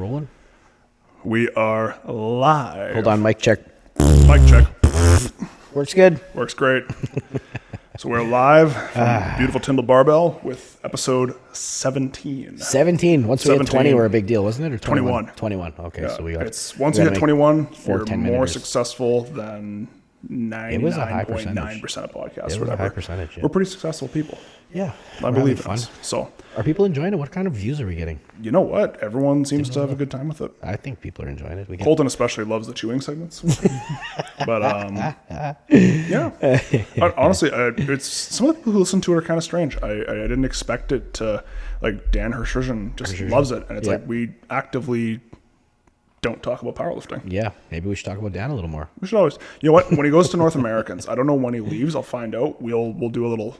rolling? We are live. Hold on, mic check. Mic check. Works good. Works great. So we're live from beautiful Tyndall Barbell with episode 17. 17. Once we hit 20, we're a big deal, wasn't it? Or 21. 21. Okay, Yeah, so we got. it's once you hit 21, you're 10 more minuters. successful than 99.9% of podcasts. It was a high percentage. Yeah. We're pretty successful people. Yeah, I believe in us. So, are people enjoying it? What kind of views are we getting? you know what? Everyone seems to have a good time with it. I think people are enjoying it. Colton especially loves the chewing segments. But yeah, honestly, it's some of the people who listen to it are kind of strange. I didn't expect it to, like, Dan Hirschrigen just loves it, and it's like we actively don't talk about powerlifting. Yeah, maybe we should talk about Dan a little more. We should always, you know what? When he goes to North Americans, I don't know when he leaves. I'll find out. We'll do a little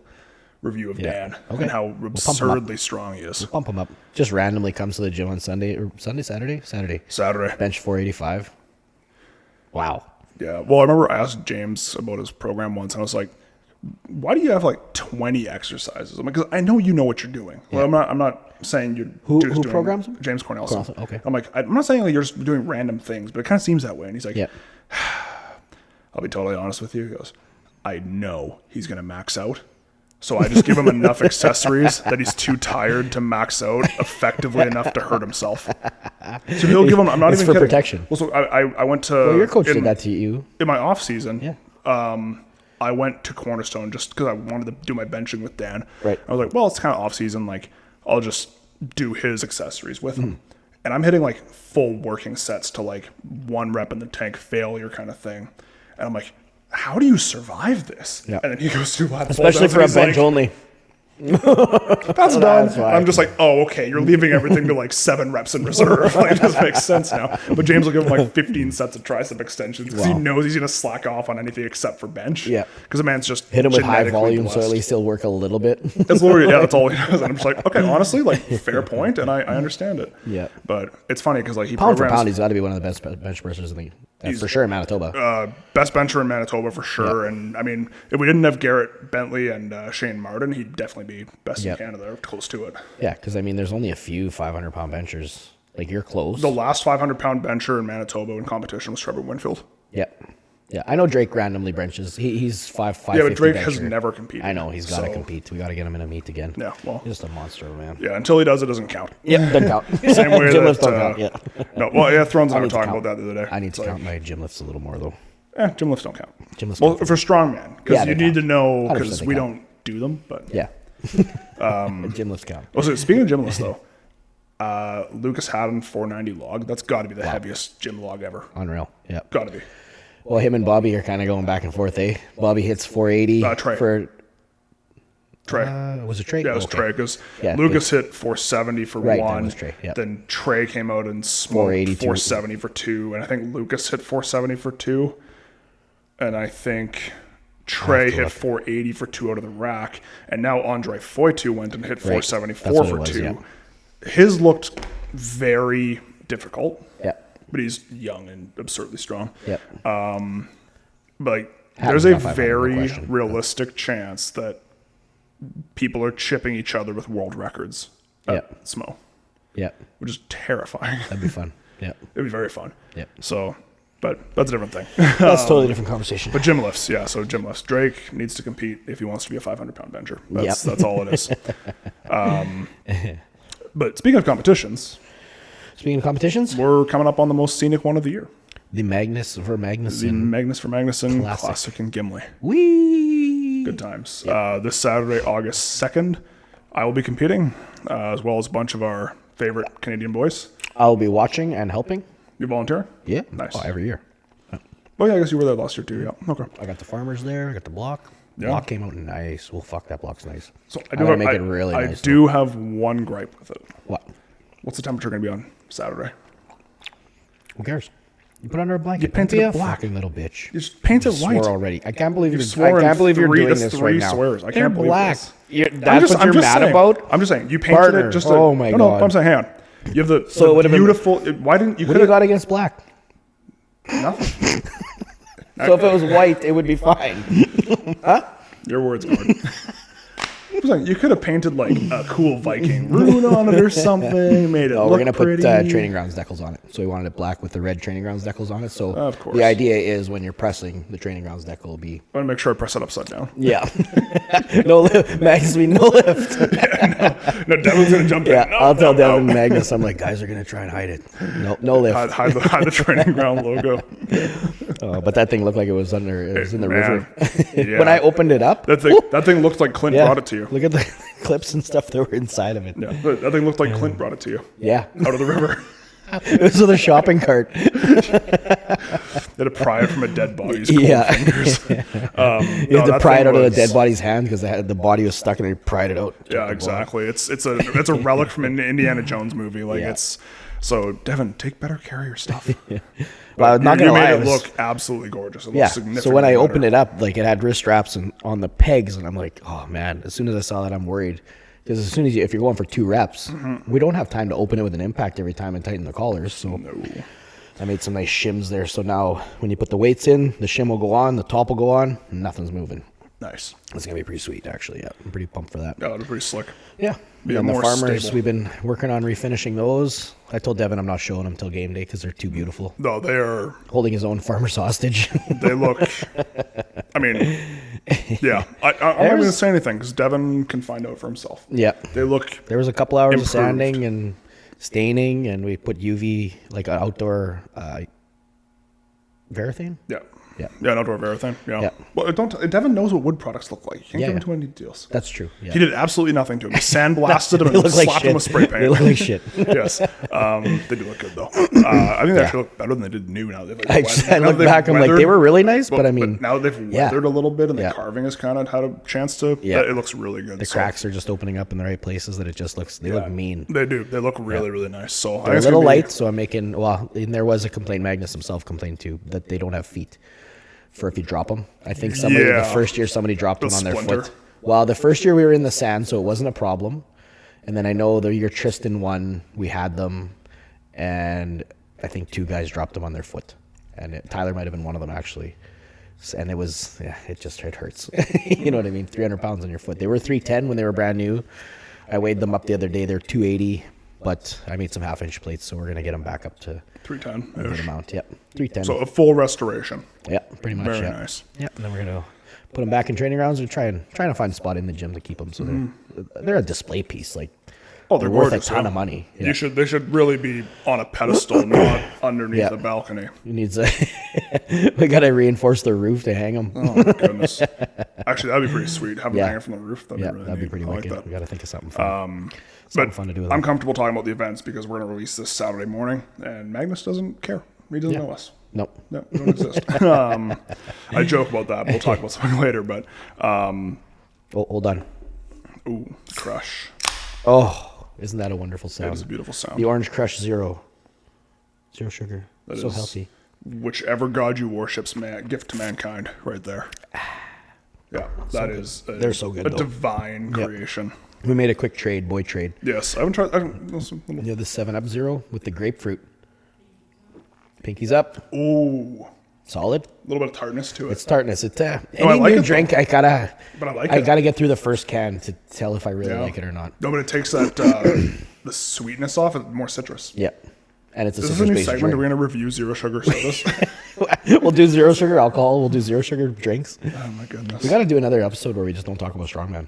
review of Dan and how absurdly strong he is. We'll pump him up. Just randomly comes to the gym on Saturday. Saturday. Bench 485. Wow. Yeah. Well, I remember I asked James about his program once, and I was like, "Why do you have like 20 exercises?" I'm like, "Because I know you know what you're doing." Well, I'm not saying you're who doing programs him? James Cornelson. Okay. I'm like, I'm not saying like you're just doing random things, but it kind of seems that way. And he's like, "I'll be totally honest with you." He goes, "I know he's gonna max out. So I just give him enough accessories that he's too tired to max out effectively enough to hurt himself." So he'll give him. I'm not It's even for kidding. protection. Well, so I went to. Well, your coach did that to you in my off season. Yeah. I went to Cornerstone just because I wanted to do my benching with Dan. Right. I was like, well, it's kind of off season. Like, I'll just do his accessories with him. And I'm hitting like full working sets to like 1 rep in the tank failure kind of thing. And I'm like, how do you survive this? Yeah. And then he goes to lat especially for a bench only. That's done. I'm just like, oh, okay, you're leaving everything to like 7 reps in reserve. Like, it just makes sense now. But James will give him like 15 sets of tricep extensions because he knows he's going to slack off on anything except for bench. Yeah. Because the man's just hit him with high genetically volume, blessed. so at least he'll work a little bit. That's literally, that's all he does. And I'm just like, okay, honestly, like, fair point, and I understand it. Yeah. But it's funny because like he Pound for programs. pound, he's got to be one of the best bench pressers in the for sure in Manitoba. Best bencher in Manitoba for sure. And I mean, if we didn't have Garrett Bentley and Shane Martin, he'd definitely be best in Canada, or close to it. Yeah, because I mean, there's only a few 500-pound benchers. Like, you're close. The last 500-pound bencher in Manitoba in competition was Trevor Winfield. Yeah. Yeah, I know Drake randomly benches. He's 5'5". Yeah, but Drake bencher. has never competed. I know, he's got to compete. We got to get him in a meet again. Yeah, well. He's just a monster, man. Yeah, until he does, it doesn't count. Yeah, doesn't count. Same way gym that, lifts don't count, yeah. No, well, yeah, Thrones and I were need to talking count. about that the other day. I need to count my gym lifts a litgym lifts a little more, though. Gym lifts don't count. Gym lifts well, count. for strongman, because Yeah, you they need to count. know, 100% because they we count. don't do them, but... Yeah. Gym lifts count. Oh, so speaking of gym lifts, though, Lucas Haddon 490 log, that's got to be the heaviest gym log ever. Unreal, yeah. Got to be. Well, him and Bobby are kind of going back and forth, eh? Bobby hits 480 Trey. for... Trey. Was it Trey? Yeah, it was Okay. Trey, because Yeah, Lucas hit 470 for Right, that one. was Trey, yeah. Then Trey came out and smoked 480 470 for 2. And I think Lucas hit 470 for 2. And I think Trey hit 480 for 2 out of the rack. And now Andre Foytu went and hit 474 That's what for it was, 2. yeah. His looked very difficult. Yeah. But he's young and absurdly strong. Yeah. But like, Haddon's there's a got 500, no very question. realistic chance that people are chipping each other with world records at SMO, Yeah. which is terrifying. That'd be fun. Yeah. It'd be very fun. Yeah. So, but that's a different thing. That's a totally different conversation. But gym lifts, yeah. So gym lifts. Drake needs to compete if he wants to be a 500-pound bencher. That's all it is. But speaking of competitions, Speaking of competitions, we're coming up on the most scenic one of the year. the Magnus for Magnus. The Magnus for Magnuson Classic. Classic in Gimli. Whee! Good times. This Saturday, August 2nd, I will be competing, as well as a bunch of our favorite Canadian boys. I'll be watching and helping. You volunteer? Yeah. Nice. Oh, every year. Oh, yeah, I guess you were there last year, too. Yeah. Okay. I got the farmers there. I got the block. Yeah. Block came out nice. Well, fuck, that block's nice. So I gotta make it really I nice. do have one gripe with it. What? What's the temperature going to be on Saturday? Who cares? You put under a blanket. You painted Don't be it a black. fucking little bitch. You just paint it Swore white. already. I can't believe you're. sworn I can't believe you're three- doing that's this 3 right now. swears. I They're can't believe black. this. That's what you're mad saying, about. I'm just saying. You painted Partner. it just. Oh my no, God. I'm saying, hang on. You have the, So the it would've been- beautiful. Why didn't you? What do you got against black? Nothing. So if it was white, it would be fine. Your words, Gordon. You could have painted like a cool Viking rune on it or something. Made it look we're gonna pretty. put training grounds decals on it. So we wanted it black with the red training grounds decals on it. So of course. The idea is when you're pressing, the training grounds decal will be. I want to make sure I press it upside down. Yeah. No lift. Magnus, no lift. No, Devin's gonna jump in. No, I'll tell Devin and Magnus. I'm like, guys are gonna try and hide it. No lift. Hide the training ground logo. But that thing looked like it was in the river. Yeah. When I opened it up, that thing looked like Clint brought it to you. Look at the clips and stuff that were inside of it. Yeah, that thing looked like Clint brought it to you. Yeah, out of the river. It was with a shopping cart. They had to pry it from a dead body's fingers. You had to pry it out of the dead body's hand because the body was stuck and they pried it out. Yeah, exactly. It's a relic from an Indiana Jones movie. It's so Devin, take better care of your stuff. Well, I'm not gonna lie, made it look absolutely gorgeous. It looks significantly so when I opened better. it up, like it had wrist straps and on the pegs, and I'm like, oh man. As soon as I saw that, I'm worried. Because as soon as if you're going for 2 reps, we don't have time to open it with an impact every time and tighten the collars. So I made some nice shims there. So now when you put the weights in, the shim will go on, the top will go on, and nothing's moving. Nice. It's going to be pretty sweet, actually. Yeah, I'm pretty pumped for that. Yeah, it'll be pretty slick. Yeah. And the farmers, we've been working on refinishing those. I told Devin I'm not showing them till game day because they're too beautiful. No, they are. Holding his own farmer's hostage. They look. I mean, yeah. I'm not going to say anything because Devin can find out for himself. Yeah. They look. There was a couple hours improved. of sanding and staining, and we put UV, like an outdoor Varathane. Yeah. Yeah. Yeah, an outdoor Varathane. Yeah. Well, Devin knows what wood products look like. You can't give him too many details. That's true. Yeah. He did absolutely nothing to him. He sandblasted him and slapped him with spray paint. They look like shit. Yes. They do look good, though. I think they actually look better than they did new now. I look back, I'm like, they were really nice, but I mean. But now they've weathered a little bit, and the carving has kind of had a chance to. Yeah. It looks really good. The cracks are just opening up in the right places that it just looks, they look mean. They do. They look really, really nice. So they're a little light, so I'm making, and there was a complaint, Magnus himself complained too, that they don't have feet. For if you drop them. I think the first year somebody dropped them on their foot. Well, the first year we were in the sand, so it wasn't a problem. And then I know the year Tristan won, we had them, and I think 2 guys dropped them on their foot. And Tyler might have been one of them, actually. And it was, it hurts. You know what I mean? 300 pounds on your foot. They were 310 when they were brand new. I weighed them up the other day. They're 280. But I made some 1/2-inch plates, so we're going to get them back up to 310. A good amount. Yep, 310. So a full restoration. Yeah, pretty much. Very nice. Yep, and then we're going to put them back in training grounds and trying to find a spot in the gym to keep them. So they're a display piece. Like, they're worth gorgeous, a ton of money. Yeah. They should really be on a pedestal, not underneath the balcony. We got to reinforce the roof to hang them. Oh my goodness! Actually, that'd be pretty sweet. Have them hanging from the roof. That'd be pretty wicked. Like we got to think of something fun. But fun to do with I'm comfortable talking about the events because we're going to release this Saturday morning, and Magnus doesn't care. He doesn't know us. Nope. No, we don't exist. I joke about that. We'll talk about something later. But hold on. Ooh, Crush. Oh, isn't that a wonderful sound? It is a beautiful sound. The Orange Crush Zero sugar. That so healthy. Whichever god you worship's gift to mankind, right there. Yeah, that is. They're so good. A divine creation. We made a quick boy trade. Yes, I haven't tried. You have the 7-Up Zero with the grapefruit. Pinkies up. Ooh. Solid. A little bit of tartness to it. It's tartness. It's any new drink. I gotta get through the first can to tell if I really like it or not. No, but it takes that the sweetness off. It's more citrus. Yeah, and it's a citrus-based drink. This is a new segment. We're gonna review 0 sugar sodas. We'll do 0 sugar alcohol. We'll do 0 sugar drinks. Oh my goodness. We got to do another episode where we just don't talk about Strongman.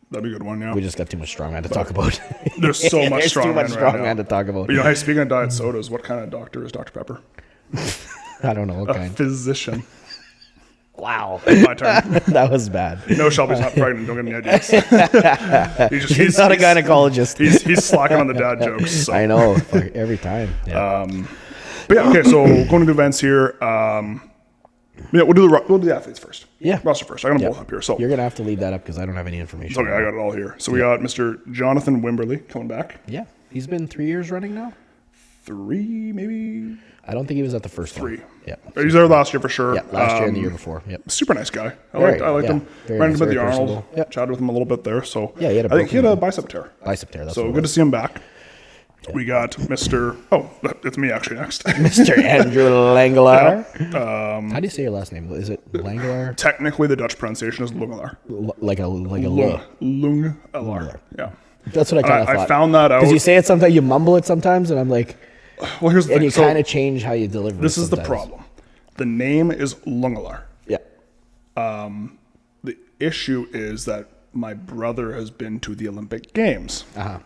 That'd be a good one, yeah. We just got too much Strongman to talk about. There's so much Strongman too much Strongman right to talk about. But, you know, hey, speaking of diet sodas, what kind of doctor is Dr. Pepper? I don't know what kind. A physician. Wow. My turn. That was bad. No, Shelby's not pregnant. Don't get any ideas. He's not a gynecologist. He's slacking on the dad jokes. So. I know. Every time. Yeah. But yeah, okay, so going to the events here. We'll do the athletes first. Yeah. Roster first. I got them both up here. So you're going to have to lead that up because I don't have any information. Okay, I got it all here. So we got Mr. Jonathan Wimberly coming back. Yeah. He's been 3 years running now? 3, maybe? I don't think he was at the first 3. one. Yeah. He was there last year for sure. Yeah, last year and the year before. Yep. Super nice guy. I liked him. Ran into him at the Arnold. Chatted with him a little bit there. So yeah, I think he had a bicep tear. Bicep tear. That's so good to see him back. We got Mr. Oh, it's me actually next. Mr. Andrew Langelaar. How do you say your last name? Is it Langelaar? Technically, the Dutch pronunciation is Lungelaar. Like a Lung. Lungelaar. Yeah. That's what I kind of thought. I found that out. Because you say it sometimes, you mumble it sometimes, and I'm like, well, here's the thing. And you kind of change how you deliver it. This is the problem. The name is Lungelaar. Yeah. The issue is that my brother has been to the Olympic Games. Uh-huh.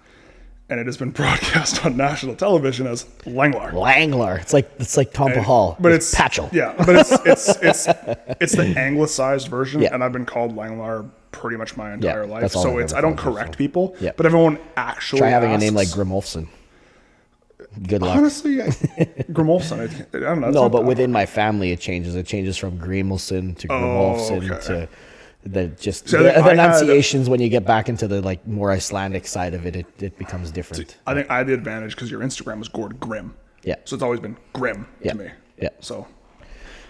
And it has been broadcast on national television as Langelaar. Langelaar. It's like Tompa Hall. But it's Patchell. Yeah, but it's the anglicized version, and I've been called Langelaar pretty much my entire life. So I don't correct people, but everyone actually try having asks, a name like Grimolfsson. Good luck. Honestly, Grimolfsson. I don't know. No, but within my family, it changes. It changes from Grimolfsson to Grimolfsson to the enunciations. When you get back into the like more Icelandic side of it, it becomes different. I think I had the advantage because your Instagram was Gord Grim. Yeah. So it's always been Grim to me. Yeah. So.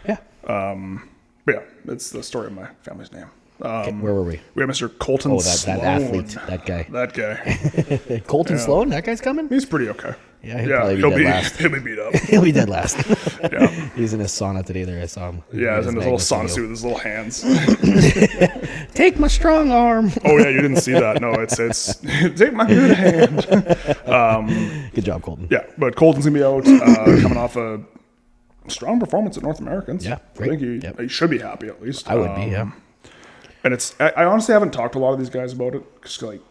Yeah. But yeah, it's the story of my family's name. Where were we? We have Mr. Colton Sloan. That athlete, that guy. That guy. Colton Sloan, that guy's coming? He's pretty okay. Yeah, he'll probably be dead last. He'll be beat up. He'll be dead last. Yeah. He's in his sauna today there, I saw him. Yeah, he's in his little sauna suit with his little hands. Take my strong arm. Oh yeah, you didn't see that. No, it's take my good hand. Good job, Colton. Yeah, but Colton's going to be out coming off a strong performance at North Americans. Yeah, great. I think he should be happy at least. I would be, yeah. And I honestly haven't talked to a lot of these guys about it because like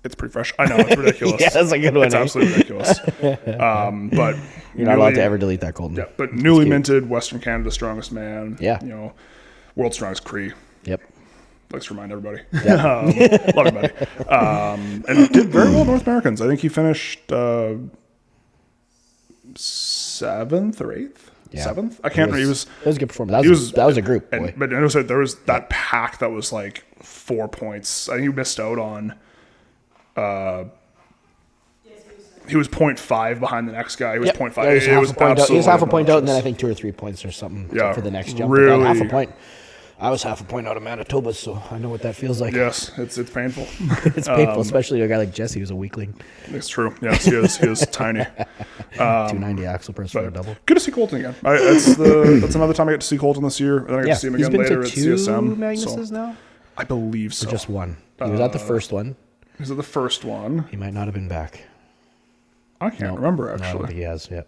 it's pretty fresh. I know it's ridiculous. Yeah, that's a good one. It's absolutely ridiculous. But you're not allowed to ever delete that, Colton. Yeah, but newly minted Western Canada's strongest man. Yeah, world's strongest Cree. Yep. Likes to remind everybody. Yeah. Love everybody. And did very well North Americans. I think he finished 7th or 8th. Yeah. 7th? I can't remember. It was a good performance. That was a group. But I know there was that pack that was like 4 points. I think he missed out on. He was 0.5 behind the next guy. He was 0.5. Yeah, he was half a point out, and then I think 2 or 3 points or something for the next jump. Really, half a point. I was half a point out of Manitoba, so I know what that feels like. Yes, it's painful. It's painful, especially to a guy like Jesse, who's a weakling. It's true. Yes, he is tiny. 290 axle press for a double. Good to see Colton again. That's another time I get to see Colton this year. And I get to see him again later at CSM. He's been to 2 Magnuses now? I believe so. Or just one. He was at the first one. He was at the first one. He might not have been back. I can't remember, actually. No, I don't think he has, Yeah,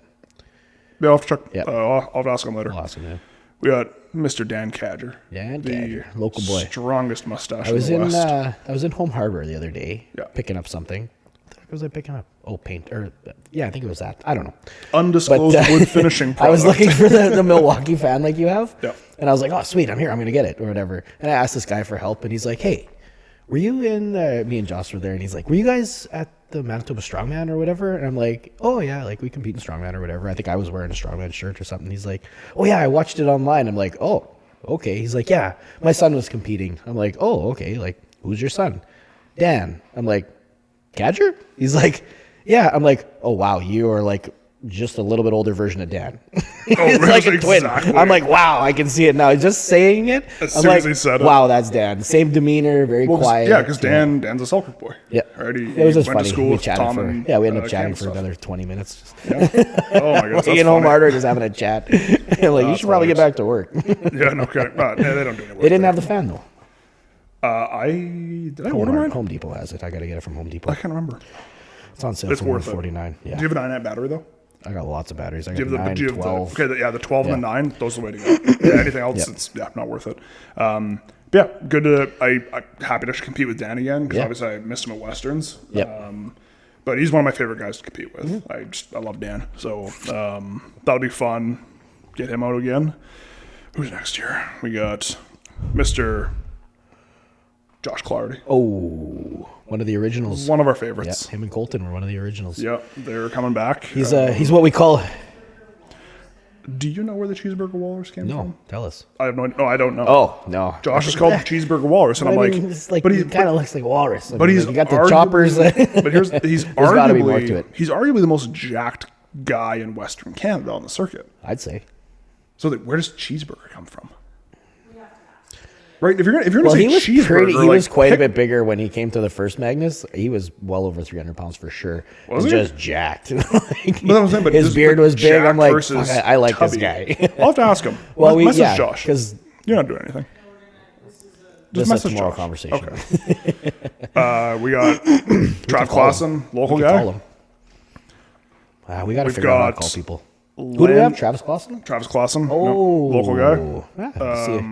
I'll have to check. Yep. I'll have to ask him later. I'll ask him, yeah. We got Mr. Dan Cadger. Dan Cadger, local boy. Strongest mustache I was in the West. I was in Home Harbor the other day, picking up something. What was I picking up? Oh, paint. I think it was that. I don't know. Undisclosed wood finishing product. I was looking for the Milwaukee fan like you have. Yeah. And I was like, oh, sweet, I'm here. I'm going to get it or whatever. And I asked this guy for help, and he's like, hey, were you in, me and Joss were there, and he's like, were you guys at the Manitoba Strongman or whatever? And I'm like, oh, yeah, like we compete in Strongman or whatever. I think I was wearing a Strongman shirt or something. He's like, oh, yeah, I watched it online. I'm like, oh, okay. He's like, yeah, my son was competing. I'm like, oh, okay. Like, who's your son? Dan. I'm like, Cadger? He's like, yeah. I'm like, oh, wow, you are like just a little bit older version of Dan. He's like a twin. Exactly. I'm like, wow, I can see it now. Just saying it, as I'm soon like, as he said it. wow, that's Dan. Same demeanor, very quiet. Yeah, because Dan's a Selkirk boy. Yeah, Already. It was just went funny. to school We with chatted Tom for and, we ended up chatting for stuff. another 20 minutes. Yeah. Oh my gosh, that's You know, funny. Martyr just having a chat. Like, you should probably get back to work. Yeah, no kidding. Yeah, they don't do any work. They didn't have the fan though. Did I order mine? Home Depot has it. I got to get it from Home Depot. I can't remember. It's on sale It's for worth $149. it. Yeah. Do you have an 9-amp battery though? I got lots of batteries. I Do got you have 9, 12. the 12 and the 9. Those are the way to go. Yeah, anything else, it's not worth it. Yeah, good to. I'm happy to compete with Dan again because obviously I missed him at Westerns. Yep. But he's one of my favorite guys to compete with. I love Dan, so that'll be fun. Get him out again. Who's next year? We got Mr. Josh Clardy. Oh, one of the originals. One of our favorites. Yeah, him and Colton were one of the originals. Yeah, they're coming back. He's what we call. Do you know where the cheeseburger walrus came from? No, tell us. I have no. No, I don't know. Oh no, Josh is called the cheeseburger walrus, and I'm like, but he kind of looks like walrus. But he's you got the choppers. But he's gotta be more to it. He's arguably the most jacked guy in Western Canada on the circuit. I'd say. So where does cheeseburger come from? Right? If you're gonna say cheeseburger, he was quite a bit bigger when he came to the first Magnus. He was well over 300 pounds for sure. Was he? Just jacked. His beard was big. I'm like, I like this guy. I'll have to ask him. Well, message Josh because you're not doing anything. Just message tomorrow Josh. Conversation. Okay. We got Trav Clausen, local guy. We got to figure out how to call people. Who do we have? Travis Clausen? Travis Clausen. Local guy.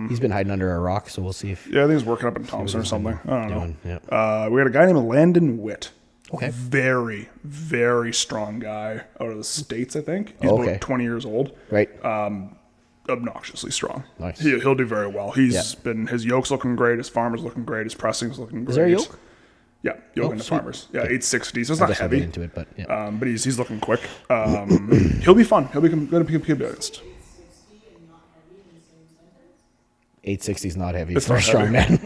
He's been hiding under a rock, so we'll see if... Yeah, I think he's working up in Thompson or something. I don't know. Yeah. We got a guy named Landon Witt. Okay. Very, very strong guy out of the States, I think. He's about 20 years old. Right. Obnoxiously strong. Nice. He'll do very well. His yoke's looking great. His farmer's looking great. His pressing's looking great. Is there a yoke? Yeah, yoke into farmers. Yeah, 860. So it's not heavy. Get into it, but but he's looking quick. He'll be fun. He'll be going to be against. 860 is not heavy. It's for a strongman.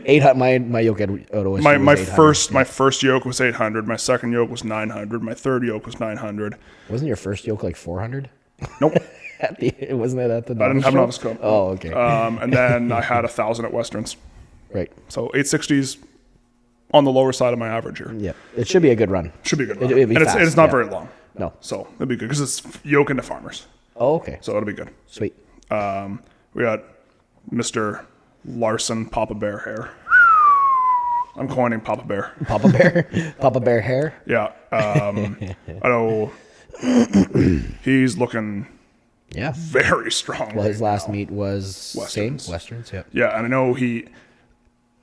800. My yoke at OSU my first yoke was 800. My second yoke was 900. My third yoke was 900. Wasn't your first yoke like 400? Nope. Wasn't it at the? I didn't have novice cup. Oh, okay. And then I had 1,000 at Westerns. Right. So 860s on the lower side of my average here. Yeah, it should be a good run. Should be a good run. And it's not very long. No. So it'll be good because it's yoke into farmers. Oh, okay. So it'll be good. Sweet. We got Mr. Larson Papa Bear hair. I'm coining Papa Bear. Papa Bear? Papa Bear hair? Yeah. I know he's looking very strong. Well, his last meet was Westerns. Westerns, yeah. Yeah, and I know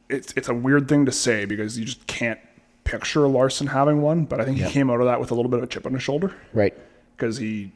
it's a weird thing to say because you just can't picture Larson having one, but I think he came out of that with a little bit of a chip on his shoulder. Right. Because he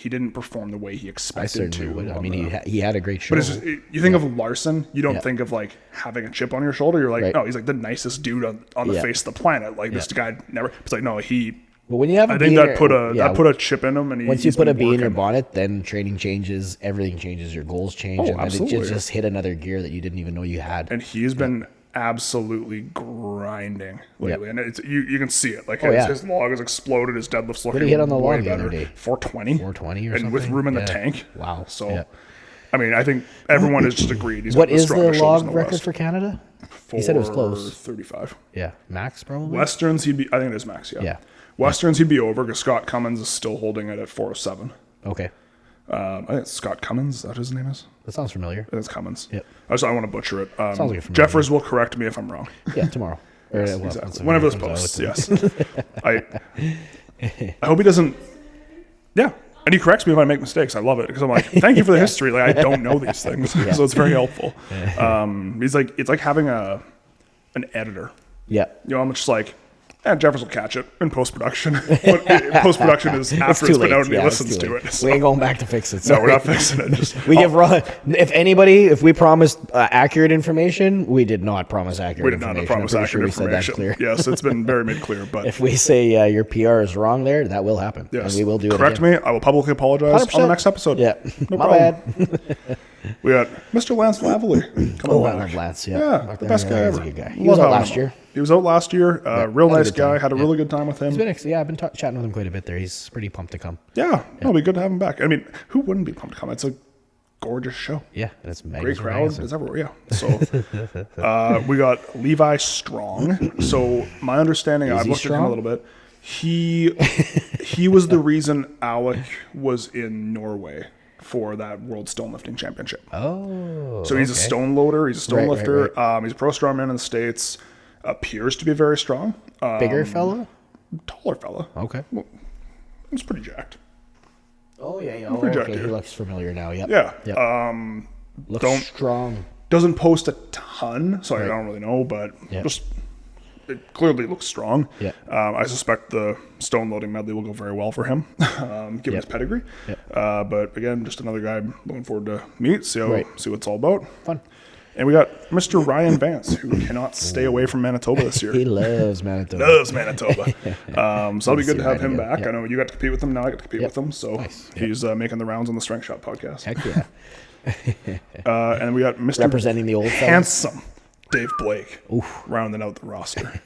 didn't perform the way he expected to. Would. I mean, he had a great show. But it's just, you think of Larson, you don't think of like having a chip on your shoulder. You're like, no, he's like the nicest dude on the face of the planet. Like this guy never. It's like no, he. But when you have, I think that put a chip in him, and once you put a bee in your bonnet, then training changes, everything changes, your goals change, and then it just hit another gear that you didn't even know you had. And he's been absolutely grinding lately, and it's you can see it. Like his log has exploded, his deadlift's looking. What did he hit on the log the other day? 420. 420 or and something. with room in the tank. Wow. So, I mean, I think everyone has just agreed. He's what is the log record for Canada? He said it was close. 35. Yeah, max probably. Westerns, I think it is max. Yeah. Westerns, he'd be over because Scott Cummins is still holding it at 407. Okay. I think it's Scott Cummins. Is that his name is? That sounds familiar. It's Cummins. Yep. I want to butcher it. Sounds like a familiar. Jeffers will correct me if I'm wrong. Yeah, tomorrow. Yes, exactly. Whenever this posts, yes. I hope he doesn't. Yeah. And he corrects me if I make mistakes. I love it because I'm like, thank you for the history. Like I don't know these things, so it's very helpful. He's like, it's like having an editor. Yeah. You know, I'm just like, Jeffers will catch it in post-production. Post-production is after it's been out and he listens to it. So. We ain't going back to fix it. No, we're not fixing it. If we promised accurate information, we did not promise accurate information. We did not promise accurate information. Yes, it's been very made clear. But if we say your PR is wrong there, that will happen. Yes. And we will do Correct it again. me. I will publicly apologize 100%. On the next episode. Yeah. No My problem. bad. We got Mr. Lance Lavalley. I love Lance. Yeah, the best guy ever. He's a good guy. He was out last year. He was out last year. Real nice guy. Had a really good time with him. I've been chatting with him quite a bit there. He's pretty pumped to come. Yeah. It'll be good to have him back. I mean, who wouldn't be pumped to come? It's a gorgeous show. Yeah, and it's great crowd. It's everywhere. Yeah. So we got Levi Strong. So my understanding, I've looked at him a little bit. He was the reason Alec was in Norway for that World Stone Lifting Championship. Oh. So he's a stone loader. He's a stone lifter. Right. He's a pro strongman in the States. Appears to be very strong. Bigger fella? Taller fella. Okay. Well, he's pretty jacked. Oh, yeah. Oh, okay. He looks familiar now. Yep. Yeah. Yep. Looks strong. Doesn't post a ton, so I don't really know, but just it clearly looks strong. Yeah. I suspect the stone loading medley will go very well for him, given his pedigree. Yep. But again, just another guy I'm looking forward to meet, see what it's all about. Fun. And we got Mr. Ryan Vance, who cannot stay away from Manitoba this year. He loves Manitoba. So it'll be good to have him back. Yep. I know you got to compete with him. Now I get to compete with him. So he's making the rounds on the Strength Shot podcast. Heck yeah. And we got Mr. Representing the old handsome Dave Blake, rounding out the roster.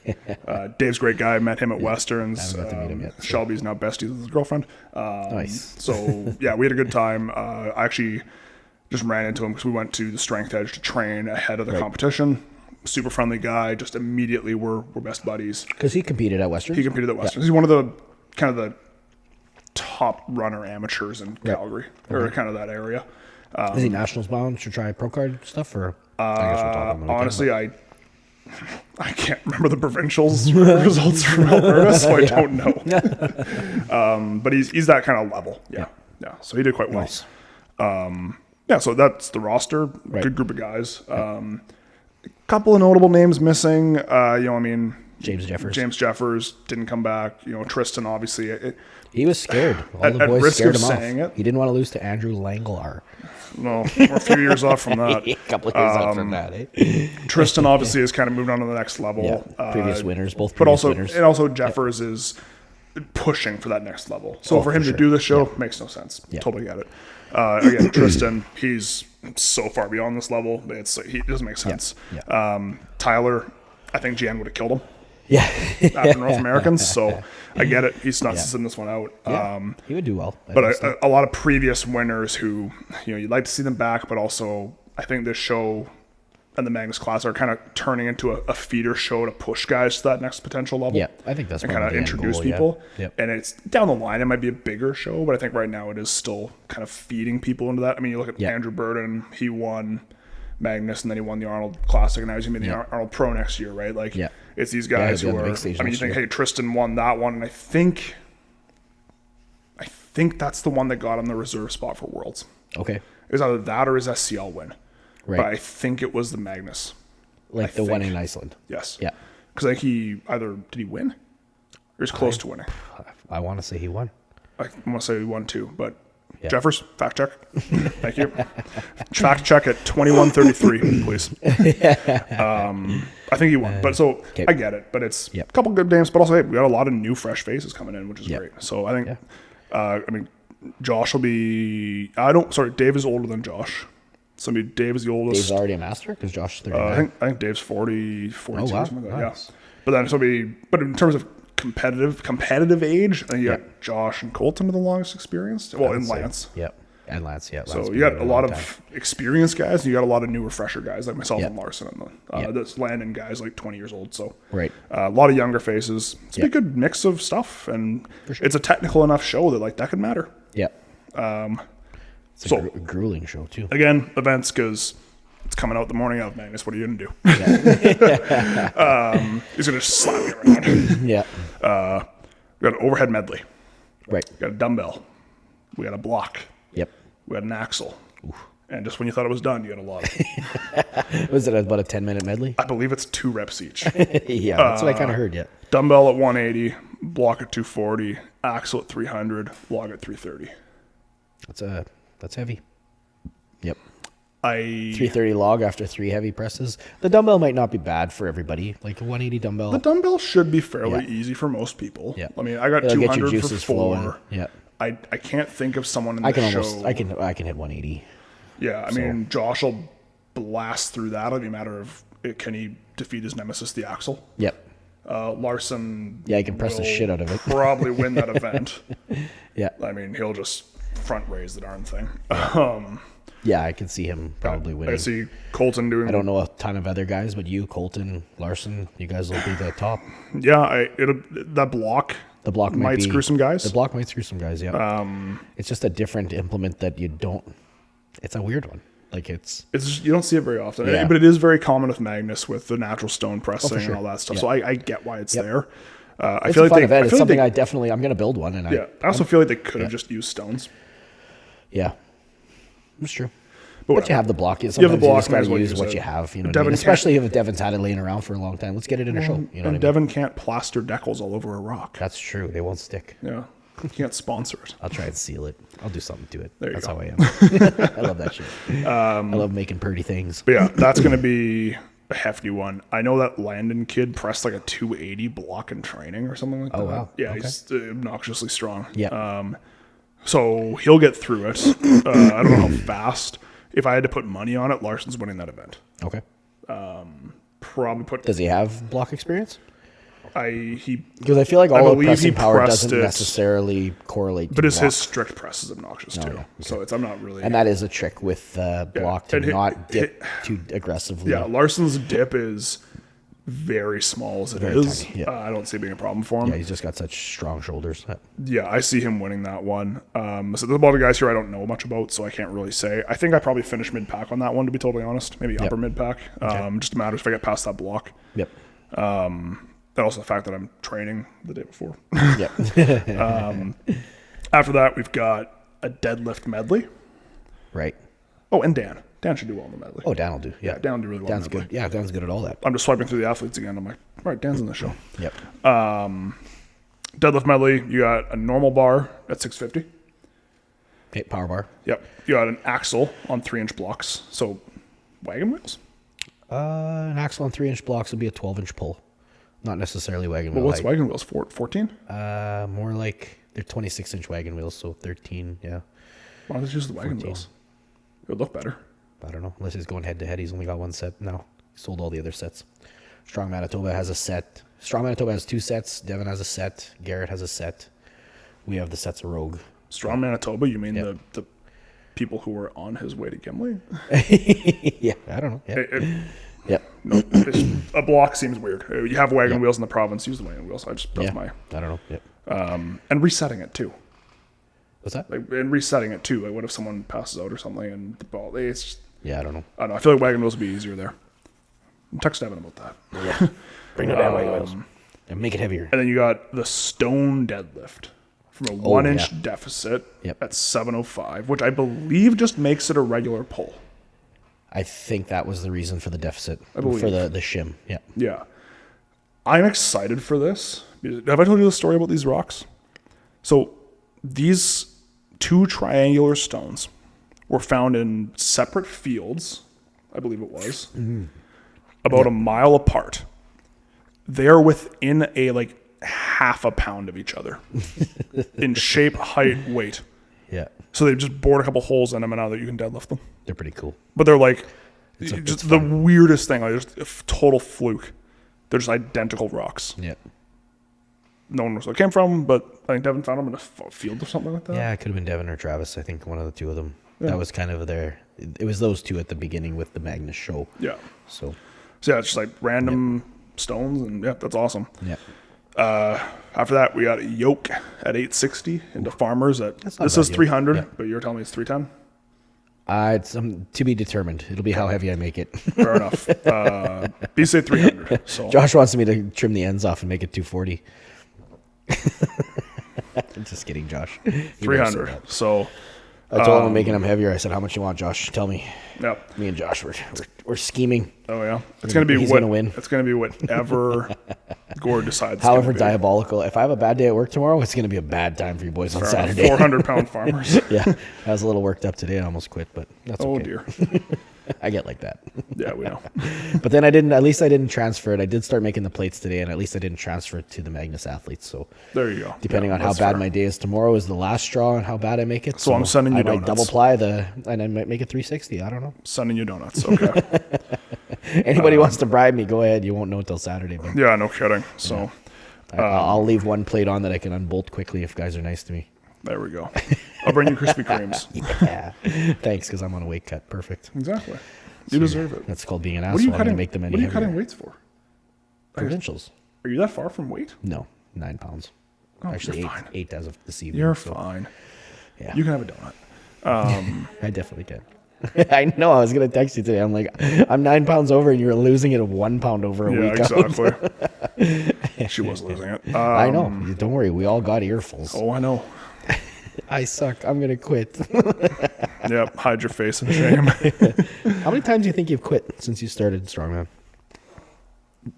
Dave's a great guy. Met him at Westerns. I haven't got to meet him yet. Shelby's now besties with his girlfriend. Nice. So, yeah, we had a good time. I actually Just ran into him because we went to the Strength Edge to train ahead of the competition. Super friendly guy. Just immediately we're best buddies. Because he competed at Western. He competed at Western. He's one of the kind of the top runner amateurs in Calgary or kind of that area. Is he nationals bound to try pro card stuff, or I guess we'll talk on the weekend, honestly, I can't remember the provincials results from Alberta, so I don't know. But he's that kind of level. Yeah. So he did quite well. Nice. So that's the roster. Good group of guys. Couple of notable names missing. James Jeffers didn't come back. Tristan obviously. He was scared. All the boys scared him off. He didn't want to lose to Andrew Langlar. No, we're a few years off from that. A couple of years off from that. Tristan obviously has kind of moved on to the next level. Yeah, previous winners, both. But previous also, winners. and also Jeffers is pushing for that next level. So for him to do this show makes no sense. Totally get it. Again, Tristan, he's so far beyond this level. He doesn't make sense. Tyler, I think GN would have killed him. After North Americans, so I get it. He's not sitting this one out. He would do well. But a lot of previous winners who, you'd like to see them back, but also I think this show and the Magnus class are kind of turning into a feeder show to push guys to that next potential level. Yeah, I think that's and kind of introduce people. And it's down the line, it might be a bigger show, but I think right now it is still kind of feeding people into that. I mean, you look at Andrew Burden, he won Magnus, and then he won the Arnold Classic, and now he's going to be the Arnold Pro next year, right? Like, it's these guys who are. I mean, you think, hey, Tristan won that one, and I think that's the one that got him the reserve spot for Worlds. Okay. It was either that or his SCL win. Right. But I think it was the Magnus. Like the one in Iceland. Yes. Yeah. Because I think did he win? Or he's close to winning. I want to say he won. I want to say he won too, but Jeffers, fact check. Thank you. Fact check at 21:33, please. I think he won. But so I get it. But it's a couple good names, but also hey, we got a lot of new fresh faces coming in, which is great. So I think Josh will be Dave is older than Josh. So Dave is the oldest. Dave's already a master because Josh is 39. I think Dave's 42 or something like that. Nice. Yeah. But then but in terms of competitive age, I think you got Josh and Colton are the longest experienced. Well, and Lance. And Lance, So you got a lot of experienced guys, and you got a lot of newer, fresher guys like myself and Larson, and that's Landon guys like 20 years old. So a lot of younger faces. It's a good mix of stuff, and it's a technical enough show that that could matter. Yeah. It's a grueling show too. Again, events because it's coming out the morning of Magnus. What are you gonna do? He's gonna slap me around. Yeah. We got an overhead medley. Right. We got a dumbbell. We got a block. Yep. We got an axle. Oof. And just when you thought it was done, you got a lot. Was it about a 10-minute medley? I believe it's 2 reps each. That's what I kind of heard. Yeah. Dumbbell at 180, block at 240, axle at 300, log at 330. That's heavy. Yep. 330 log after 3 heavy presses. The dumbbell might not be bad for everybody. Like a 180 dumbbell. The dumbbell should be fairly easy for most people. Yeah. I mean, I got 200 for 4. Flowing. Yeah. I can't think of someone in the show. I can hit 180. Yeah, I mean, Josh will blast through that. It'll be a matter of can he defeat his nemesis, the axle. Yep. Larson. Yeah, he can press the shit out of it. Probably win that event. Yeah. I mean, he'll just front raise the darn thing. Yeah, I can see him probably winning. I see Colton doing. I don't know a ton of other guys, but you, Colton, Larson, you guys will be the top. Yeah, that block. The block might screw some guys. The block might screw some guys. Yeah. It's just a different implement that you don't. It's a weird one. Like it's just, you don't see it very often, but it is very common with Magnus with the natural stone pressing and all that stuff. Yeah. So I get why it's there. I it's feel a fun event. It's something I'm going to build one. And I also feel like they could have just used stones. Yeah, it's true. But you have the block. Sometimes you just got to use what you have. You know, what I mean? Especially if Devin's had it laying around for a long time. Let's get it in a show. You know, and Devin can't plaster decals all over a rock. That's true. They won't stick. Yeah, you can't sponsor it. I'll try and seal it. I'll do something to it. That's go. how I am. I love that shit. I love making pretty things. But yeah, that's going to be a hefty one. I know that Landon kid pressed like a 280 block in training or something like that. Oh, wow. Yeah, okay. He's obnoxiously strong. Yeah. So he'll get through it. I don't know how fast. If I had to put money on it, Larson's winning that event. Okay. Probably put. Does he have block experience? Because I feel like all the pressing power doesn't necessarily correlate. But his strict press is obnoxious too. Yeah, okay. So I'm not really. And that is a trick with block to not dip too aggressively. Yeah, Larson's dip is very small as it is. Tiny, yeah. I don't see it being a problem for him. Yeah, he's just got such strong shoulders. Yeah, I see him winning that one. So there's a lot of guys here I don't know much about, so I can't really say. I think I probably finished mid-pack on that one, to be totally honest. Maybe upper mid-pack. Okay. Just matters if I get past that block. Yep. And also the fact that I'm training the day before. Yep. After that, we've got a deadlift medley. Right. Oh, and Dan. Dan should do well in the medley. Oh, Dan will do. Yeah, Dan will do really well. Dan's good. Yeah, Dan's good at all that. I'm just swiping through the athletes again. I'm like, all right, Dan's in the show. Yep. Deadlift medley, you got a normal bar at 650. Okay, power bar. Yep. You got an axle on 3-inch blocks. So wagon wheels? An axle on 3-inch blocks would be a 12-inch pull. Not necessarily wagon wheel. Well, what's wagon wheels? 14? More like they're 26-inch wagon wheels, so 13, yeah. Why don't they use the wagon 14. Wheels? It would look better. I don't know. Unless he's going head-to-head. He's only got one set now. He sold all the other sets. Strong Manitoba has a set. Strong Manitoba has 2 sets. Devin has a set. Garrett has a set. We have the sets of Rogue. Strong Manitoba? You mean the people who were on his way to Gimli? Yeah, I don't know. Yep. No, a block seems weird. You have wagon wheels in the province. Use the wagon wheels. That's my. I don't know. Yep. And resetting it too. What's that? And resetting it too. Like, what if someone passes out or something and the ball? It's just, I don't know. I don't know. I feel like wagon wheels would be easier there. Text Devin about that. Yeah. Bring the damn wagon wheels and make it heavier. And then you got the stone deadlift from a 1-inch deficit at 705, which I believe just makes it a regular pull. I think that was the reason for the deficit, for the shim. Yeah. Yeah. I'm excited for this. Have I told you the story about these rocks? So these 2 triangular stones were found in separate fields, I believe it was, about a mile apart. They are within a half a pound of each other in shape, height, weight. Yeah. So they've just bored a couple holes in them, and now that you can deadlift them. They're pretty cool. But they're just the weirdest thing. Just a total fluke. They're just identical rocks. Yeah. No one knows where it came from, but I think Devin found them in a field or something like that. Yeah, it could have been Devin or Travis. I think one of the 2 of them. Yeah. That was kind of it was those 2 at the beginning with the Magnus show. Yeah. So yeah, it's just random stones, and that's awesome. Yeah. After that, we got a yoke at 860 into farmers. This is 300, but you're telling me it's 310? It's to be determined. It'll be how heavy I make it. Fair enough. You say 300. So. Josh wants me to trim the ends off and make it 240. Just kidding, Josh. 300. So I told him I'm making them heavier. I said, "How much you want, Josh? Tell me." Yep. Me and Josh, we're scheming. Oh yeah, it's gonna be he's gonna win. It's gonna be whatever Gord decides. However diabolical. If I have a bad day at work tomorrow, it's gonna be a bad time for you boys on Saturday. 400-pound farmers. Yeah, I was a little worked up today. I almost quit, but that's okay. Oh dear. I get like that. Yeah, we know. But then at least I didn't transfer it. I did start making the plates today, and at least I didn't transfer it to the Magnus athletes. So there you go. Depending on how bad my day is tomorrow is the last straw on how bad I make it. So I'm sending you donuts. I might double ply and I might make it 360. I don't know. Sending you donuts. Okay. Anybody wants to bribe me, go ahead. You won't know until Saturday. But yeah, no kidding. So I'll leave one plate on that I can unbolt quickly if guys are nice to me. There we go. I'll bring you Krispy Kremes. Yeah. Thanks, because I'm on a weight cut. Perfect. Exactly. You deserve it. That's called being an asshole. What are you cutting weights for? Provincials. Are you that far from weight? No, 9 pounds. Oh, actually, you're fine. 8 as of this evening. You're fine. Yeah. You can have a donut. I definitely can. I know. I was gonna text you today. I'm like, I'm 9 pounds over, and you're losing it 1 pound over a week. Exactly. She was losing it. I know. Don't worry. We all got earfuls. Oh, I know. I suck. I'm gonna quit. Yep. Hide your face in shame. How many times do you think you've quit since you started Strongman?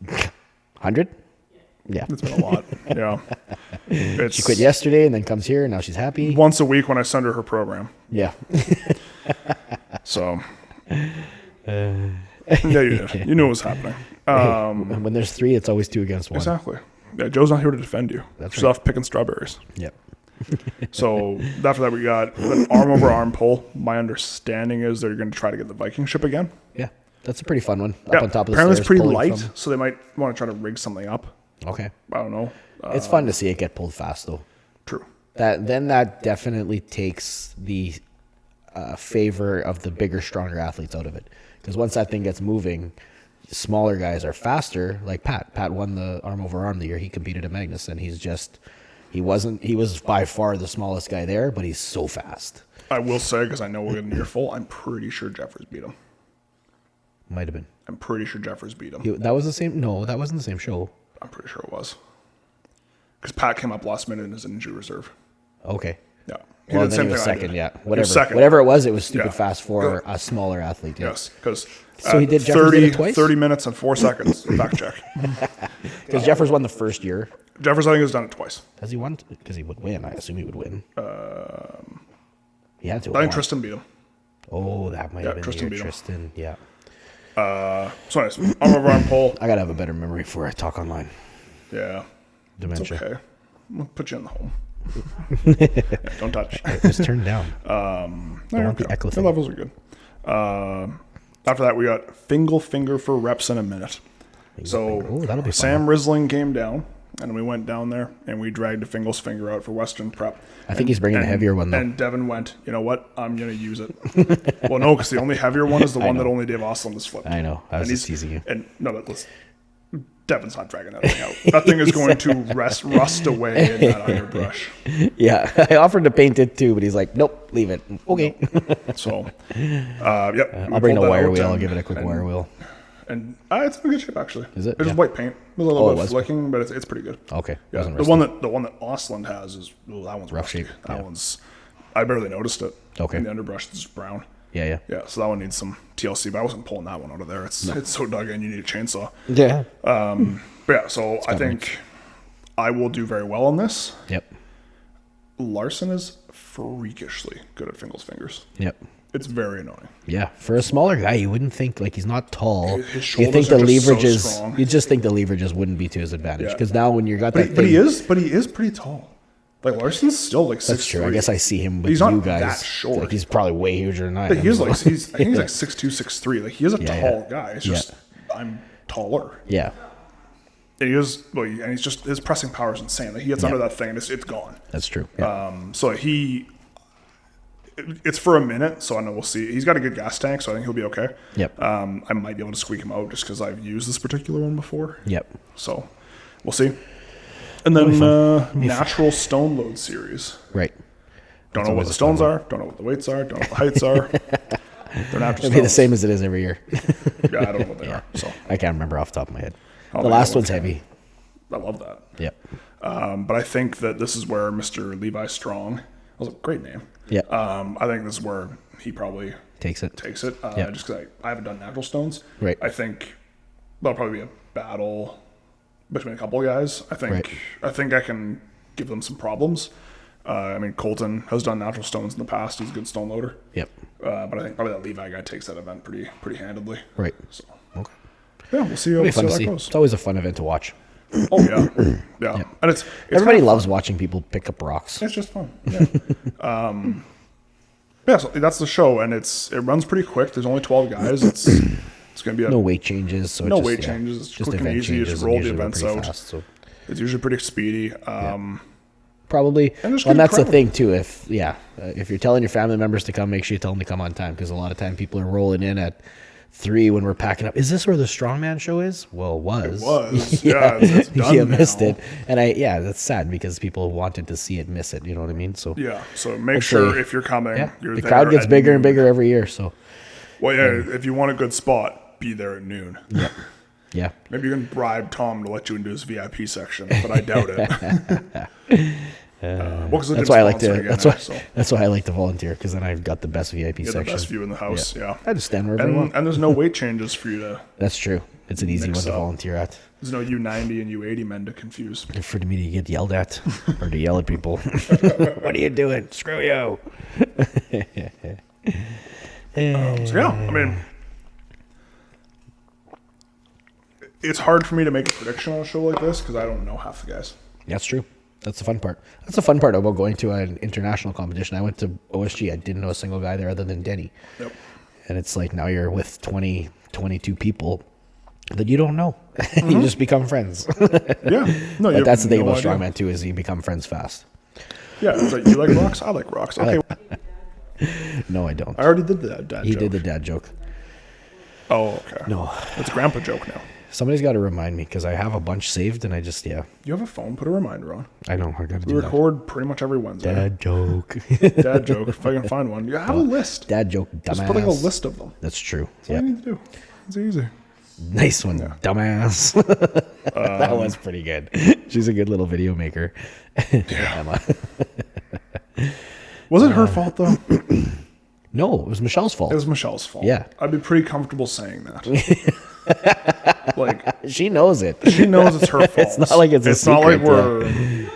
100? Yeah. It's been a lot. Yeah. She quit yesterday and then comes here, and now she's happy. Once a week when I send her program. Yeah. So. Yeah, you did. You knew it was happening. When there's 3, it's always 2 against 1. Exactly. Yeah, Joe's not here to defend you. She's off picking strawberries. Yep. So after that, we got an arm over arm pull. My understanding is they're going to try to get the Viking ship again. Yeah, that's a pretty fun one. Up on top of the apparently stairs. It's pretty light, so they might want to try to rig something up. Okay. I don't know. It's fun to see it get pulled fast, though. True. That definitely takes the favor of the bigger, stronger athletes out of it. Because once that thing gets moving, smaller guys are faster. Like Pat. Pat won the arm over arm the year he competed at Magnus, and he was by far the smallest guy there, but he's so fast. I will say, because I know we're getting near full, I'm pretty sure Jeffers beat him. Might have been. I'm pretty sure Jeffers beat him. That was the same. No, that wasn't the same show. I'm pretty sure it was. Because Pat came up last minute in his injury reserve. Okay. Yeah. Well, then he was second, yeah. Whatever. Second. Whatever it was stupid fast for a smaller athlete. Yeah. Yes, because so he did Jeffers did it twice? 30 minutes and 4 seconds. Fact check. Because Jeffers won the first year. Jeffers, I think, has done it twice. Has he won? Because he would win. I assume he would win. He had to. I think Tristan beat him. Oh, that might have been Tristan the year beat him. Tristan. Yeah. So anyways, arm over arm pull. I gotta have a better memory before I talk online. Yeah. Dementia. It's okay. We'll put you in the home. Yeah, don't touch. Just turn down. I want the echo The thing. levels are good. After that, we got Fingal Finger for reps in a minute. So that'll be fun. Sam Risling came down, and we went down there, and we dragged a Fingal's Finger out for Western prep. I think he's bringing a heavier one, though. And Devin went, you know what? I'm going to use it. Well, no, because the only heavier one is the one that only Dave Osland has flipped. I know. I was just teasing you. And no, but listen, Devin's not dragging that thing out. That thing is going to rust away in that underbrush. Yeah, I offered to paint it too, but he's like, nope, leave it. Okay. So, yep. I'll bring a wire wheel. I'll give it a quick wire wheel. And it's in good shape, actually. Is it? It's just white paint. There's a little bit of flicking, but it's pretty good. Okay. Yeah. The one that Osland has is that one's rough rusty. shape. That one's I barely noticed it. Okay. In the underbrush, it's brown. Yeah. Yeah. So that one needs some TLC, but I wasn't pulling that one out of there. It's so dug in. You need a chainsaw. Yeah. But yeah. So I think I will do very well on this. Yep. Larson is freakishly good at Fingal's fingers. Yep. It's very annoying. Yeah, for a smaller guy, you wouldn't think, like, he's not tall. His You think shoulders the are just so leverages, strong. you just think the leverages wouldn't be to his advantage. Yeah. Because now when you got But that thing. he is pretty tall. Like Larson's still like 6'3". That's true. I guess I see him with He's you not guys. that short. Like, he's probably way huger than I am. He is like I think he's like 6'2", 6'3". Like he is a tall guy. It's just I'm taller. Yeah, And he is and he's just his pressing power is insane. Like he gets under that thing and it's gone. that's true. Yeah. So it's for a minute, so I know we'll see. He's got a good gas tank, so I think he'll be okay. Yep. I might be able to squeak him out just because I've used this particular one before. Yep. So we'll see. And then natural stone load series. Right. Don't know what the stones are. Don't know what the weights are. Don't know what the heights are. They're natural It'll be the same as it is every year. Yeah, I don't know what they are. So I can't remember off the top of my head. Oh, The last one's heavy. I love that. Yep. But I think that this is where Mr. Levi Strong, that was a great name. Yeah. I think this is where he probably Takes it. just because I haven't done natural stones. Right. I think there'll probably be a battle between a couple of guys. I think I can give them some problems. I mean, Colton has done natural stones in the past. He's a good stone loader. Yep. But I think probably that Levi guy takes that event pretty handedly. Right. So Okay. yeah, we'll see how It'll be fun to that see. goes. It's always a fun event to watch. Oh yeah. And it's Everybody kind of loves watching people pick up rocks. It's just fun. Yeah. So that's the show, and it runs pretty quick. There's only 12 guys. It's gonna be No weight changes. So no weight changes. It's just quick and event easy. You changes. just and roll the usually we're events pretty out. fast, so. It's usually pretty speedy. Probably. And there's Well, good that's the crowd. thing too. If you're telling your family members to come, make sure you tell them to come on time, because a lot of time people are rolling in at 3 when we're packing up. Is this where the Strongman show is? Well, it was. It was. Yeah, it's done you missed now. it, and that's sad because people wanted to see it, miss it. You know what I mean? So Yeah. So make sure if you're coming, you're the there crowd gets at bigger and noon. bigger every year. So Well, yeah. If you want a good spot, be there at noon. yeah, Maybe you can bribe Tom to let you into his VIP section, but I doubt it. that's why I like to. That's why I like to volunteer, because then I've got the best VIP You get section. the best view in the house. Yeah. I just stand wherever I want. And there's no weight changes for you to. That's true. It's an easy one Mix to up. volunteer at. There's no U90 and U80 men to confuse. For me to get yelled at or to yell at people. What are you doing? Screw you. So yeah, I mean, it's hard for me to make a prediction on a show like this because I don't know half the guys. That's true. That's the fun part. That's the fun part about going to an international competition. I went to OSG. I didn't know a single guy there other than Denny. Yep. And it's like now you're with 20, 22 people that you don't know. You just become friends. Yeah. No, But that's the thing no about idea. strongman too, is you become friends fast. Yeah, it's like, you like rocks? I like rocks. Okay. No, I don't. I already did the dad He joke. did the dad joke. Oh, okay. No. It's a grandpa joke now. Somebody's got to remind me because I have a bunch saved and I just, You have a phone? Put a reminder on. I know. I got to We do that. record pretty much every Wednesday. Dad joke. Dad joke. If I can find one. You have a list. Dad joke, dumbass. Just putting a list of them. That's true. That's all you need to do. It's easy. Nice one, dumbass. That was pretty good. She's a good little video maker. Emma. Was it her fault, though? No, it was Michelle's fault. It was Michelle's fault. Yeah. I'd be pretty comfortable saying that. Like, She knows it. she knows it's her fault. It's not like it's a not like secret, we're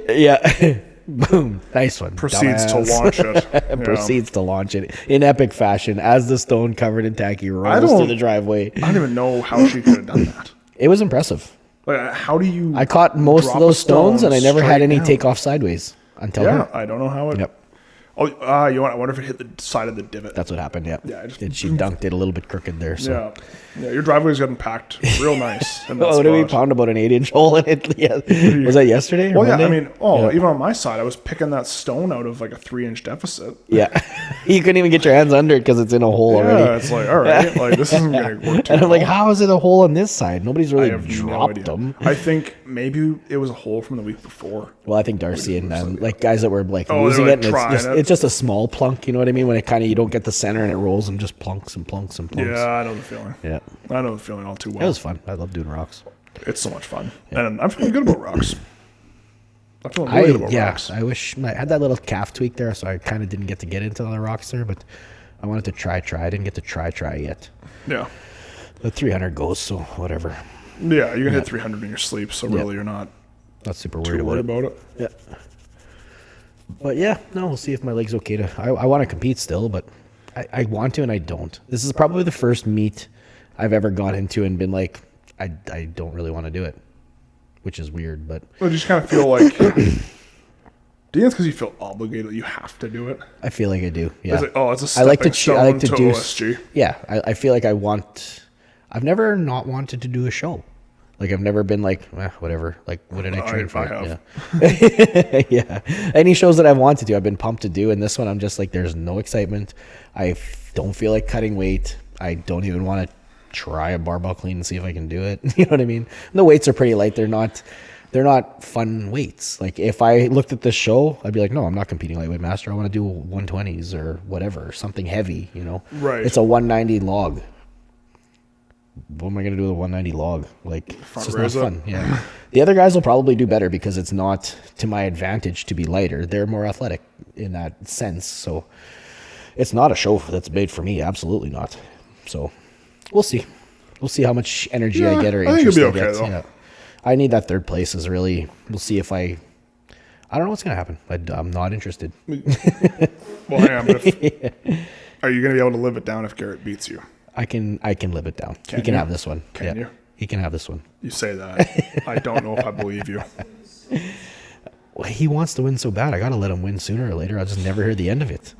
Yeah. Boom. Nice one. proceeds dumbass. to launch it. Yeah. Proceeds to launch it in epic fashion as the stone covered in tacky rolls don't- through the driveway. I don't even know how she could have done that. It was impressive. Like, how do you? I caught most drop of a those stones and I never had straight any down? take off sideways until Yeah, her. I don't know how it. Yep. Oh, you know what? I wonder if it hit the side of the divot. That's what happened. Yep. Yeah, I just- And she dunked it a little bit crooked there. So. Yeah, your driveway's getting packed real nice. In that Oh, did we spot. pound about an 8-inch hole in it? Yeah. Was that yesterday? Or Well, yeah, Monday? I mean, Yeah. even on my side, I was picking that stone out of like a 3-inch deficit. Yeah. You couldn't even get your hands under it because it's in a hole Yeah, already. it's like, all right, like this isn't going to work too And I'm like, well. how is it a hole on this side? Nobody's I really have no dropped idea. them. I think maybe it was a hole from the week before. Well, I think Darcy and like guys that were like Oh, losing they're, it, like, and trying it. it's just a small plunk. You know what I mean? When it kind of you don't get the center and it rolls and just plunks and plunks and plunks. Yeah, I know the feeling. Yeah. I know the feeling all too It well. was fun. I love doing rocks. It's so much fun. And I'm feeling good about rocks. I'm feeling really good about rocks. I wish I had that little calf tweak there, so I kind of didn't get to get into the rocks there, but I wanted to try. I didn't get to try yet. Yeah. The 300 goes, so whatever. Yeah, you can hit 300 in your sleep, so really you're not Not super too worried worried about it. about it. Yeah. But yeah, no, we'll see if my leg's okay to. I want to compete still, but I want to and I don't. This is probably the first meet I've ever gone into and been like, I don't really want to do it, which is weird, but Well, you just kind of feel like. Do you think it's because you feel obligated that you have to do it? I feel like I do. Yeah. It's like, oh, it's a I stepping like to stone I like to do. OSG. Yeah, I feel like I want. I've never not wanted to do a show. Like I've never been like whatever. Like what did I train for? have. Yeah. Yeah. Any shows that I've wanted to, I've been pumped to do, and this one I'm just like, there's no excitement. Don't feel like cutting weight. I don't even want to try a barbell clean and see if I can do it. You know what I mean? And the weights are pretty light. They're not fun weights. Like if I looked at this show, I'd be like, no, I'm not competing lightweight master. I want to do 120s or whatever, something heavy. You know? Right. It's a 190 log. What am I going to do with a 190 log? Like, it's just not raise it. fun. Yeah. The other guys will probably do better because it's not to my advantage to be lighter. They're more athletic in that sense. So it's not a show that's made for me. Absolutely not. So we'll see. We'll see how much energy I Yeah, get or I think interest it'll I be okay, get. though. Yeah. I need that third place is really, we'll see if I don't know what's going to happen. I'm not interested. Well, hang on. But are you going to be able to live it down if Garrett beats you? I can live it down. He Can can you? have this one. Can you? He can have this one. You say that. I don't know if I believe you. Well, he wants to win so bad. I got to let him win sooner or later. I'll just never hear the end of it.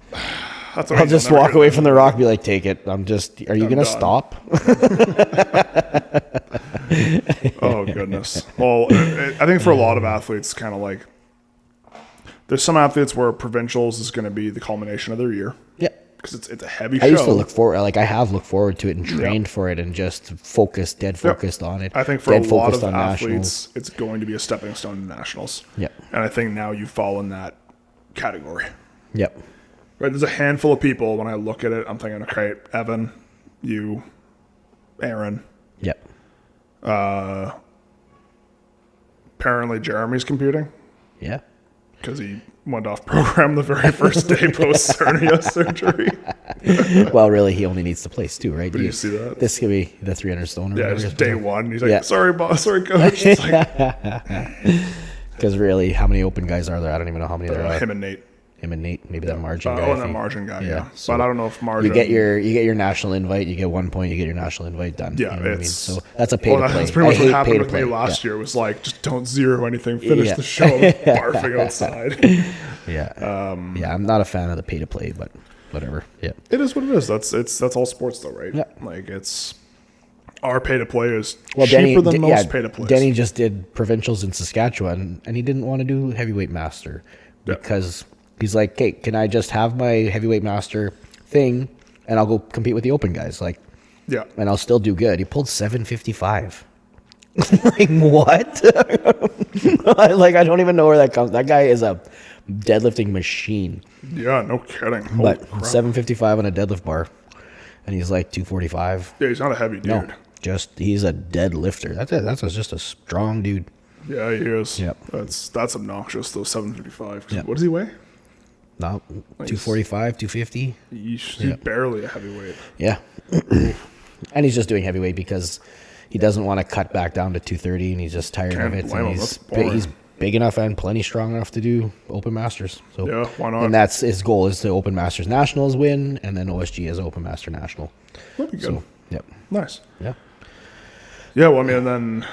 That's I'll just walk away from the rock and be like, take it. Are you going to done. stop? Oh, goodness. Well, I think for a lot of athletes, kind of like, there's some athletes where provincials is going to be the culmination of their year. Yeah. Because it's a heavy show. I used to look forward, like I have looked forward to it and trained for it and just dead focused on it. I think for a dead lot focused of on athletes, it's going to be a stepping stone to nationals. Yep. And I think now you fall in that category. Yep. Right? There's a handful of people, when I look at it, I'm thinking, okay, Evan, you, Aaron. Yep. Apparently Jeremy's competing Yeah. because he went off program the very first day post hernia surgery. Well, really, he only needs to place two, right? Did you see that? This could be the 300 stone. Yeah, Or it's day one. He's like, Yeah. sorry, boss, sorry, coach. It's like, because really, how many open guys are there? I don't even know how many there are. him and Nate. Him and Nate, maybe that margin guy. Oh, I and that think. margin guy, yeah. So But I don't know if margin. You get your national invite. You get 1 point. You get your national invite done. Yeah, you know what I mean? it's So that's a pay to play. That's pretty much I what hate happened pay to with me play. last Yeah. year. Was like, just don't zero anything. Finish Yeah. the show. Barfing outside. Yeah. Yeah, I'm not a fan of the pay to play, but whatever. Yeah. It is what it is. That's all sports though, right? Yeah. Like it's. our pay to play is cheaper than most pay to plays. Denny just did provincials in Saskatchewan, and he didn't want to do heavyweight master because he's like, "Okay, can I just have my heavyweight master thing, and I'll go compete with the open guys, like, and I'll still do good." He pulled 755. Like what? Like I don't even know where that comes. That guy is a deadlifting machine. Yeah, no kidding. But 755 on a deadlift bar, and he's like 245. Yeah, he's not a heavy dude. No, he's a deadlifter. That's just a strong dude. Yeah, he is. Yep. That's obnoxious. Those 755. Yep. What does he weigh? No, 245, 250. He's barely a heavyweight. Yeah, and he's just doing heavyweight because he doesn't want to cut back down to 230, and he's just tired of it. And he's big enough and plenty strong enough to do Open Masters. So yeah, why not? And that's his goal, is to Open Masters Nationals win, and then OSG as Open Master National. That'd be good. So, yep. Nice. Yeah. Yeah, well, I mean, and then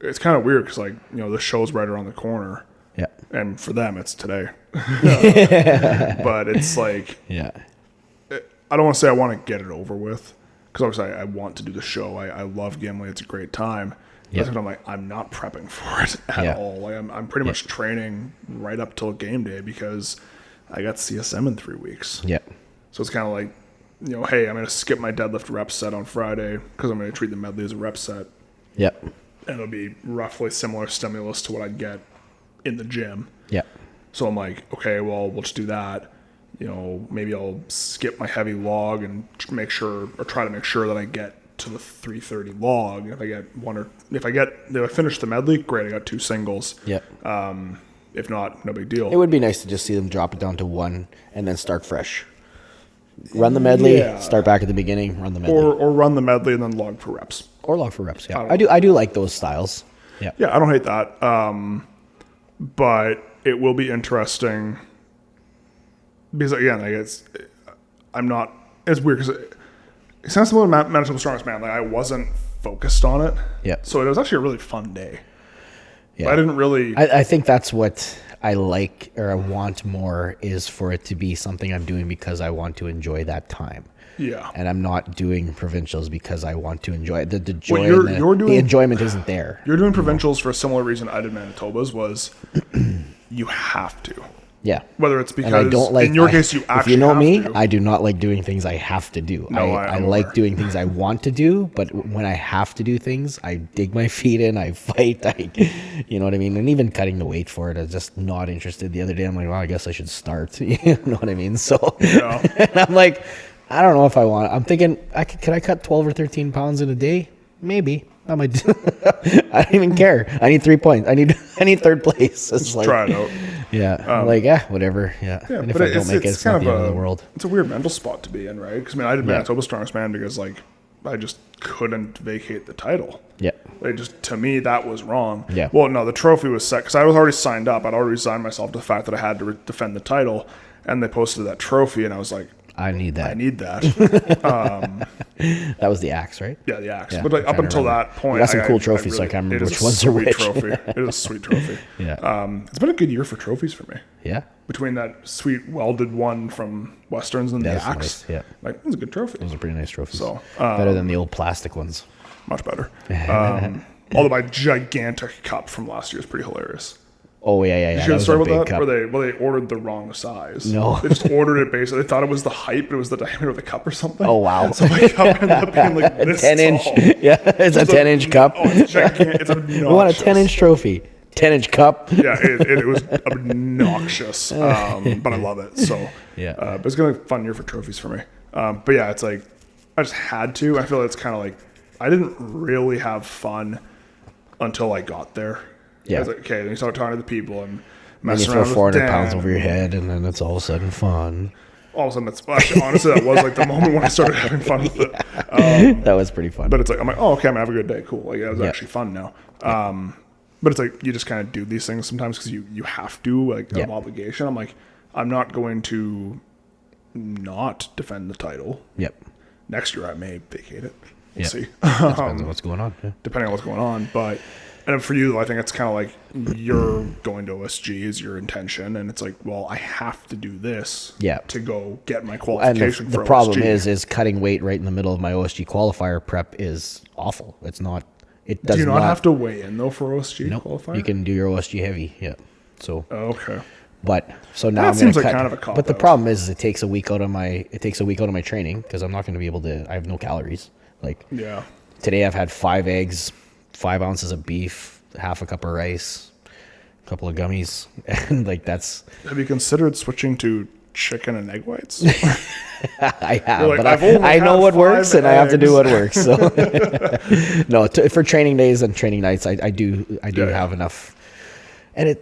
it's kind of weird because, like, you know, the show's right around the corner. Yeah. And for them, it's today. But it's like, I don't want to say I want to get it over with, because obviously I want to do the show. I love Gimli. It's a great time. But I'm like, I'm not prepping for it at all. Like, I'm pretty much training right up till game day because I got CSM in 3 weeks. Yeah. So it's kind of like, you know, hey, I'm going to skip my deadlift rep set on Friday because I'm going to treat the medley as a rep set. Yep. And it'll be roughly similar stimulus to what I'd get in the gym. Yeah. So I'm like, okay, well, we'll just do that. You know, maybe I'll skip my heavy log and try to make sure that I get to the 330 log. If I get if I finish the medley, great, I got 2 singles. Yep. If not, no big deal. It would be nice to just see them drop it down to 1 and then start fresh. Run the medley, start back at the beginning, run the medley. Or run the medley and then log for reps. Or log for reps, yeah. I do like those styles. Yeah. Yeah, I don't hate that. But it will be interesting because, again, like it's weird because it sounds similar to Manitoba Strongest Man. Like, I wasn't focused on it. Yeah. So it was actually a really fun day. Yeah. But I didn't really... I think that's what I like, or I want more, is for it to be something I'm doing because I want to enjoy that time. Yeah. And I'm not doing provincials because I want to enjoy it. The joy, the enjoyment isn't there. You're doing provincials for a similar reason I did Manitoba's, was you have to. Yeah. Whether it's because, and I don't like, in your case, you actually if you know have me, to. I do not like doing things I have to do. No, I like doing things I want to do, but when I have to do things, I dig my feet in, I fight, you know what I mean? And even cutting the weight for it, I'm just not interested. The other day, I'm like, well, I guess I should start. You know what I mean? So, and I'm like, I don't know if I want. I'm thinking, could I cut 12 or 13 pounds in a day? Maybe. I might. I don't even care. I need 3 points. I need 3rd place. It's just like, try it out. Yeah. Whatever. Yeah. And if I don't make it, it's not the end of the world. It's a weird mental spot to be in, right? Because, I mean, I did Manitoba Strongest Man because, like, I just couldn't vacate the title. Yeah. Like, just, to me, that was wrong. Yeah. Well, no, the trophy was set because I was already signed up. I'd already resigned myself to the fact that I had to defend the title, and they posted that trophy, and I was like, I need that. That was the axe, right? Yeah, the axe. Yeah, but like up until that point, I got some cool trophies. I can't remember which ones are which. It is a sweet trophy. Yeah. It's been a good year for trophies for me. Yeah. Between that sweet welded one from Westerns and the axe. Nice. Yeah. Like, it was a good trophy. Those are pretty nice trophies. So better than the old plastic ones. Much better. Although my gigantic cup from last year is pretty hilarious. Oh, yeah. Did you hear the story about that? Where they ordered the wrong size. No. They just ordered it basically. They thought it was the height, but it was the diameter of the cup or something. Oh, wow. So my cup ended up being like this 10-inch. tall. Yeah, it's a 10-inch cup. Oh, it's gigantic. It's obnoxious. We want a 10-inch trophy. 10-inch cup. Yeah, it was obnoxious. But I love it. So, yeah. But it's going to be a fun year for trophies for me. But yeah, it's like, I just had to. I feel like it's kind of like, I didn't really have fun until I got there. Yeah. I was like, okay, then you start talking to the people and then you throw 400 pounds over your head, and then it's all of a sudden fun. All of a sudden, actually, honestly, that was like the moment when I started having fun with it. That was pretty fun. But it's like, I'm like, oh, okay, I'm going to have a good day. Cool. Like, it was actually fun now. But it's like, you just kind of do these things sometimes because you have to, like, out of obligation. I'm like, I'm not going to not defend the title. Yep. Next year, I may vacate it. We'll see. Depends on what's going on. Yeah. Depending on what's going on. But And for you, I think it's kind of like you're going to OSG is your intention, and it's like, well, I have to do this to go get my qualification. And the problem is cutting weight right in the middle of my OSG qualifier prep is awful. It's not. It does. Do you not have to weigh in though for OSG qualifier? You can do your OSG heavy. Yeah. So. Okay. But so now that seems like kind of a cop But the out. problem is it takes a week out of my training because I'm not going to be able to. I have no calories. Like today I've had 5 eggs, 5 ounces of beef, half a cup of rice, a couple of gummies, and like that's. Have you considered switching to chicken and egg whites? I have, like, but I know what works, and I have to do what works. So no, for training days and training nights, I do have enough, and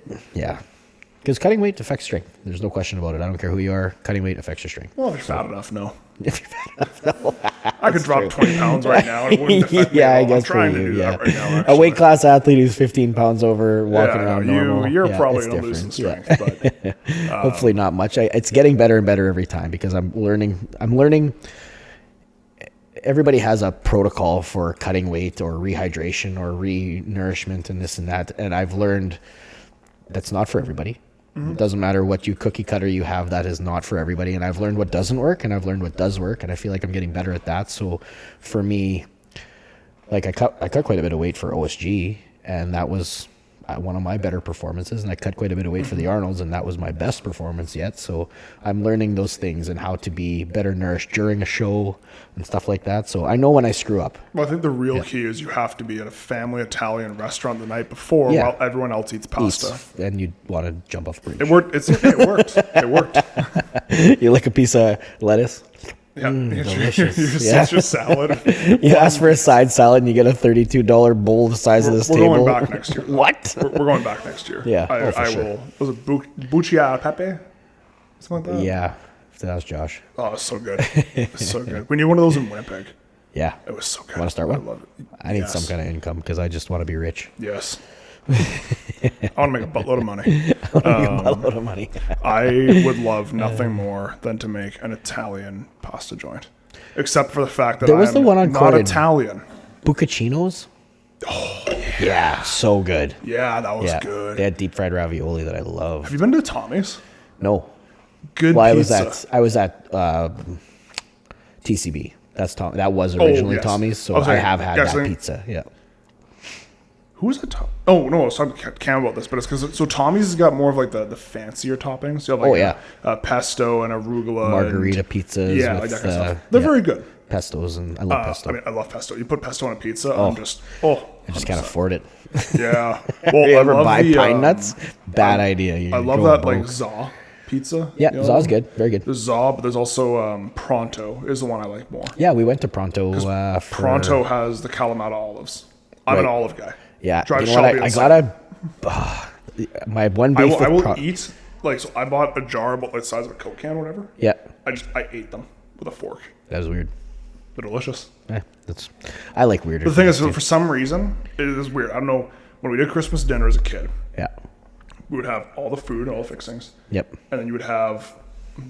because cutting weight affects strength. There's no question about it. I don't care who you are. Cutting weight affects your strength. Well, if you're fat enough, no. If you're fat enough, no. I could drop 20 pounds right now. And it wouldn't affect me at all. I guess I'm trying for you, to do that right now. Actually. A weight class athlete who's 15 pounds over, walking around normal. You're probably going to lose some strength. But, hopefully not much. It's getting better and better every time because I'm learning. Everybody has a protocol for cutting weight or rehydration or re-nourishment and this and that. And I've learned that's not for everybody. It doesn't matter what cookie cutter you have, that is not for everybody. And I've learned what doesn't work and I've learned what does work. And I feel like I'm getting better at that. So for me, like I cut quite a bit of weight for OSG, and that was one of my better performances. And I cut quite a bit of weight for the Arnolds, and that was my best performance yet. So I'm learning those things and how to be better nourished during a show and stuff like that. So I know when I screw up. Well, I think the real key is you have to be at a family Italian restaurant the night before while everyone else eats pasta. And you want to jump off the bridge. It worked. It worked. It worked. You lick a piece of lettuce. Yeah, delicious. It's your salad. You ask for a side salad and you get a $32 bowl the size of this table. We're going back next year. What? We're going back next year. Yeah, I sure. will. Was it bucci al pepe? Something like that? Yeah, that was Josh. Oh, it's so good. It's so good. We need one of those in Winnipeg. Yeah. It was so good. Want to start one? I love it. I need some kind of income because I just want to be rich. Yes. I want to make a buttload of money. A load of money. I would love nothing more than to make an Italian pasta joint. Except for the fact that There was the one on not Corridor. Italian. Buccacinos? Oh, Yeah, so good. yeah, that was good. They had deep fried ravioli that I love. Have you been to Tommy's? No. Good Well, pizza. I was at TCB. That's Tom. That was originally yes. Tommy's, so I I have had that guessing- pizza. Yeah. Who was it? Oh, no, I was talking to Cam about this, but it's because Tommy's has got more of like the fancier toppings. You have like a pesto and arugula. Margarita pizzas. Yeah, with, like that kind of stuff. They're very good. Pestos, and I love pesto. I mean, I love pesto. You put pesto on a pizza, I just can't afford it. Yeah. Well, You I ever love buy the, pine nuts? Bad idea. I love that like za pizza. Yeah, Zaw's good. Very good. There's za, but there's also Pronto is the one I like more. Yeah, we went to Pronto. Pronto has the Kalamata olives. I'm an olive guy. Yeah, Drive you know what? Shelby I insane. gotta. My one beef. I will eat like so. I bought a jar about the size of a Coke can, or whatever. Yeah, I ate them with a fork. that was weird. They're delicious. I like weirder. The thing is, things, for some reason, it is weird. I don't know. When we did Christmas dinner as a kid, yeah. we would have all the food, all the fixings, Yep. and then you would have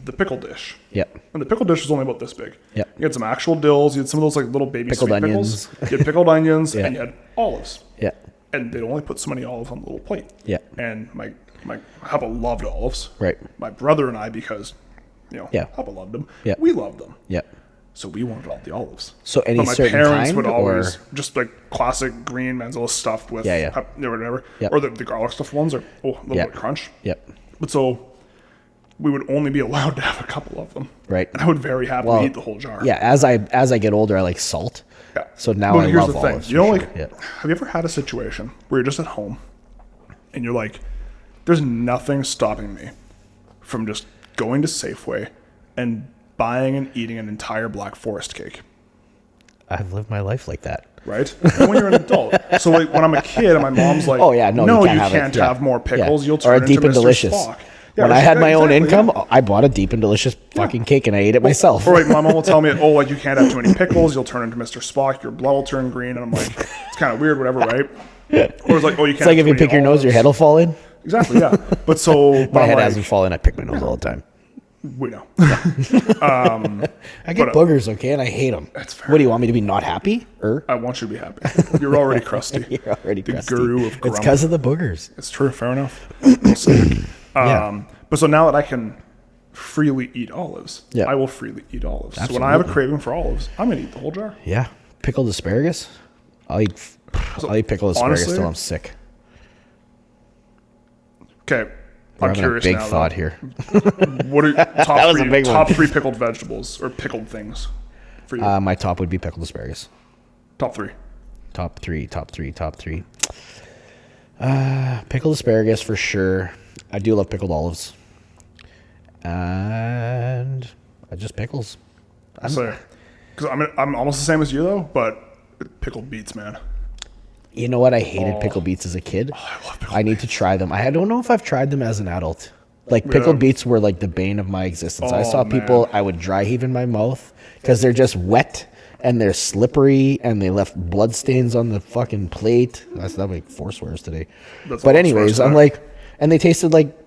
the pickle dish. Yep. And the pickle dish was only about this big. Yep. You had some actual dills. You had some of those like little baby Pickled sweet onions. pickles. You had pickled onions, Yeah. and you had olives. Yeah. And they'd only put so many olives on the little plate. Yeah. And my Papa loved olives. Right. My brother and I, because Yeah. Papa loved them. Yeah. We loved them. Yeah. So we wanted all the olives. So any But my certain parents kind, would always or just like classic green Menzel stuffed with or whatever. Yep. Or the garlic stuffed ones are a little bit of crunch. Yep. But so we would only be allowed to have a couple of them. Right. And I would very happily eat the whole jar. Yeah. As I get older, I like salt. Yeah. So now But I here's love the thing. olives. You know, for like, sure. Yeah. have you ever had a situation where you're just at home and you're like, there's nothing stopping me from just going to Safeway and buying and eating an entire Black Forest cake? I've lived my life like that. Right? And when you're an adult. So like, when I'm a kid and my mom's like, Oh yeah, no, you can't have more pickles. You'll or turn a deep into and Mr. delicious. Spock. Yeah, When I had my own exactly, income, I bought a deep and delicious fucking cake and I ate it myself. Or like my mom will tell me, oh, like you can't have too many pickles. You'll turn into Mr. Spock. Your blood will turn green. And I'm like, it's kind of weird, whatever, right? Or it's like, oh, you can't. It's like if you pick your nose, your head will fall in. Exactly, yeah. But so My head hasn't fallen. I pick my nose all the time. We know. I get boogers, okay, and I hate them. That's fair. What do you want me to be not happy? I want you to be happy. You're already crusty. You're already the crusty. guru of grump. It's because of the boogers. It's true. Fair enough. But so now that I can freely eat olives, I will freely eat olives. Absolutely. So when I have a craving for olives, I'm going to eat the whole jar. Yeah. Pickled asparagus? I'll eat pickled asparagus till I'm sick. Okay. I'm I'm curious big now. thought here. What are big top one. three pickled vegetables or pickled things for you? My top would be pickled asparagus. Top three. Top three. Pickled asparagus for sure. I do love pickled olives. And just pickles. Because I'm almost the same as you though, but pickled beets, man. You know what? I hated pickled beets as a kid. I love pickled I need to try them. I don't know if I've tried them as an adult. Like pickled beets were like the bane of my existence. I saw people, I would dry heave in my mouth because they're just wet and they're slippery and they left blood stains on the fucking plate. That's like 4 swears today. But anyways, I'm like, and they tasted like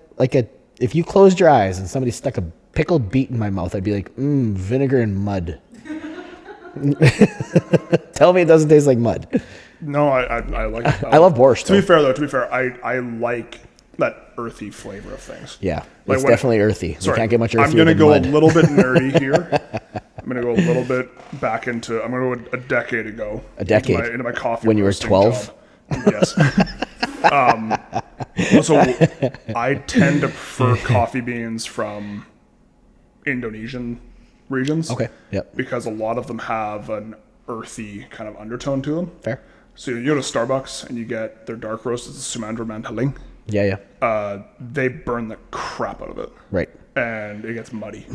if you closed your eyes and somebody stuck a pickled beet in my mouth, I'd be like, vinegar and mud. Tell me it doesn't taste like mud. No, I like it. I love borscht. To be fair, I like that earthy flavor of things. Yeah, Like it's definitely earthy. You can't get much earthier I'm going to than go mud. a little bit nerdy here. I'm going to go a little bit back into, I'm going to go a decade ago. A decade? Into my coffee When you were roasting 12? job. Yes. So I tend to prefer coffee beans from Indonesian regions. Okay, yep. Because a lot of them have an earthy kind of undertone to them. Fair. So you go to Starbucks and you get their dark roast, it's a Sumatra Mantaling. Yeah. They burn the crap out of it. Right. And it gets muddy.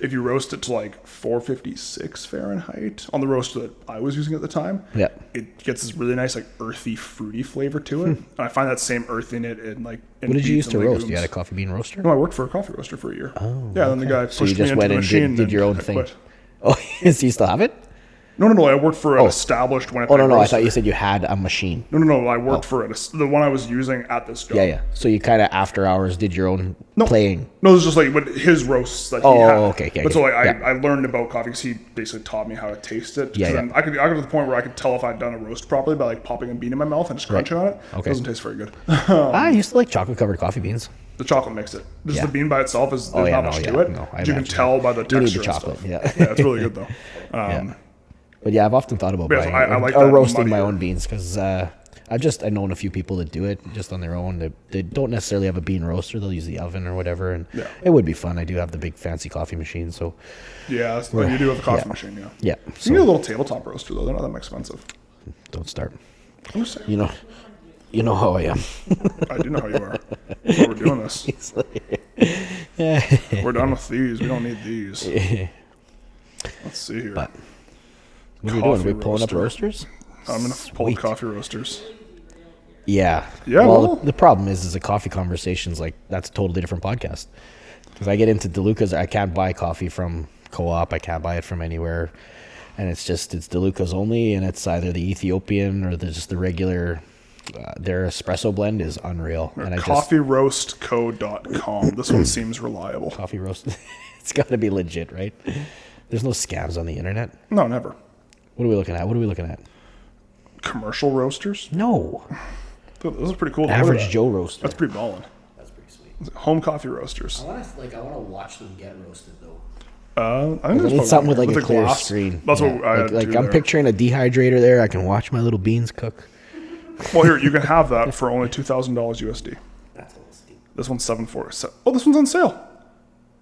If you roast it to like 456 Fahrenheit on the roaster that I was using at the time, it gets this really nice like earthy, fruity flavor to it. And I find that same earth in it in like in What did you beets use to and roast? legumes. You had a coffee bean roaster? No, I worked for a coffee roaster for a year. Oh, yeah. Then the guy so you pushed me just into went the and machine. did your own I thing. quit. Oh, so you still have it? No. I worked for an established Winnipeg Oh, no. I roaster. thought you said you had a machine. No. I worked for the one I was using at this job. Yeah. So you kind of after hours did your own playing. No, it was just like his roasts that he had. Okay. But so like I learned about coffee because he basically taught me how to taste it. Then I got to the point where I could tell if I'd done it roast properly by like popping a bean in my mouth and just crunching on it. Okay. It doesn't taste very good. I used to like chocolate covered coffee beans. The chocolate makes it. Just the bean by itself there's not much to it. No, you can tell by the texture. You need the chocolate. Yeah, it's really good though. But yeah, I've often thought about buying I like or roasting my own beans because I've known a few people that do it just on their own. They don't necessarily have a bean roaster; they'll use the oven or whatever, and it would be fun. I do have the big fancy coffee machine, so you do have a coffee machine, yeah. So, you need a little tabletop roaster though; they're not that expensive. Don't start. I'm just saying. You know how I am. I do know how you are. That's why we're doing this. We're done with these. We don't need these. Let's see here. But what are we doing? Are we pulling up roasters? I'm going to pull up coffee roasters. Yeah. Yeah. Well, the problem is a coffee conversation's like, that's a totally different podcast. Because I get into DeLuca's, I can't buy coffee from Co-op. I can't buy it from anywhere. And it's DeLuca's only, and it's either the Ethiopian or just the regular. Their espresso blend is unreal. And coffeeroastco.com. This one seems reliable. Coffee roast. It's got to be legit, right? There's no scams on the internet. No, never. What are we looking at? Commercial roasters? No. Those are pretty cool. Average Joe roaster. That's pretty ballin'. That's pretty sweet. Home coffee roasters. I want to watch them get roasted though. I think I need something with like a clear glass. screen. That's what I like I'm picturing a dehydrator there. I can watch my little beans cook. Well, here you can have that for only $2,000 USD. That's a little steep. This one's $747. Oh, this one's on sale.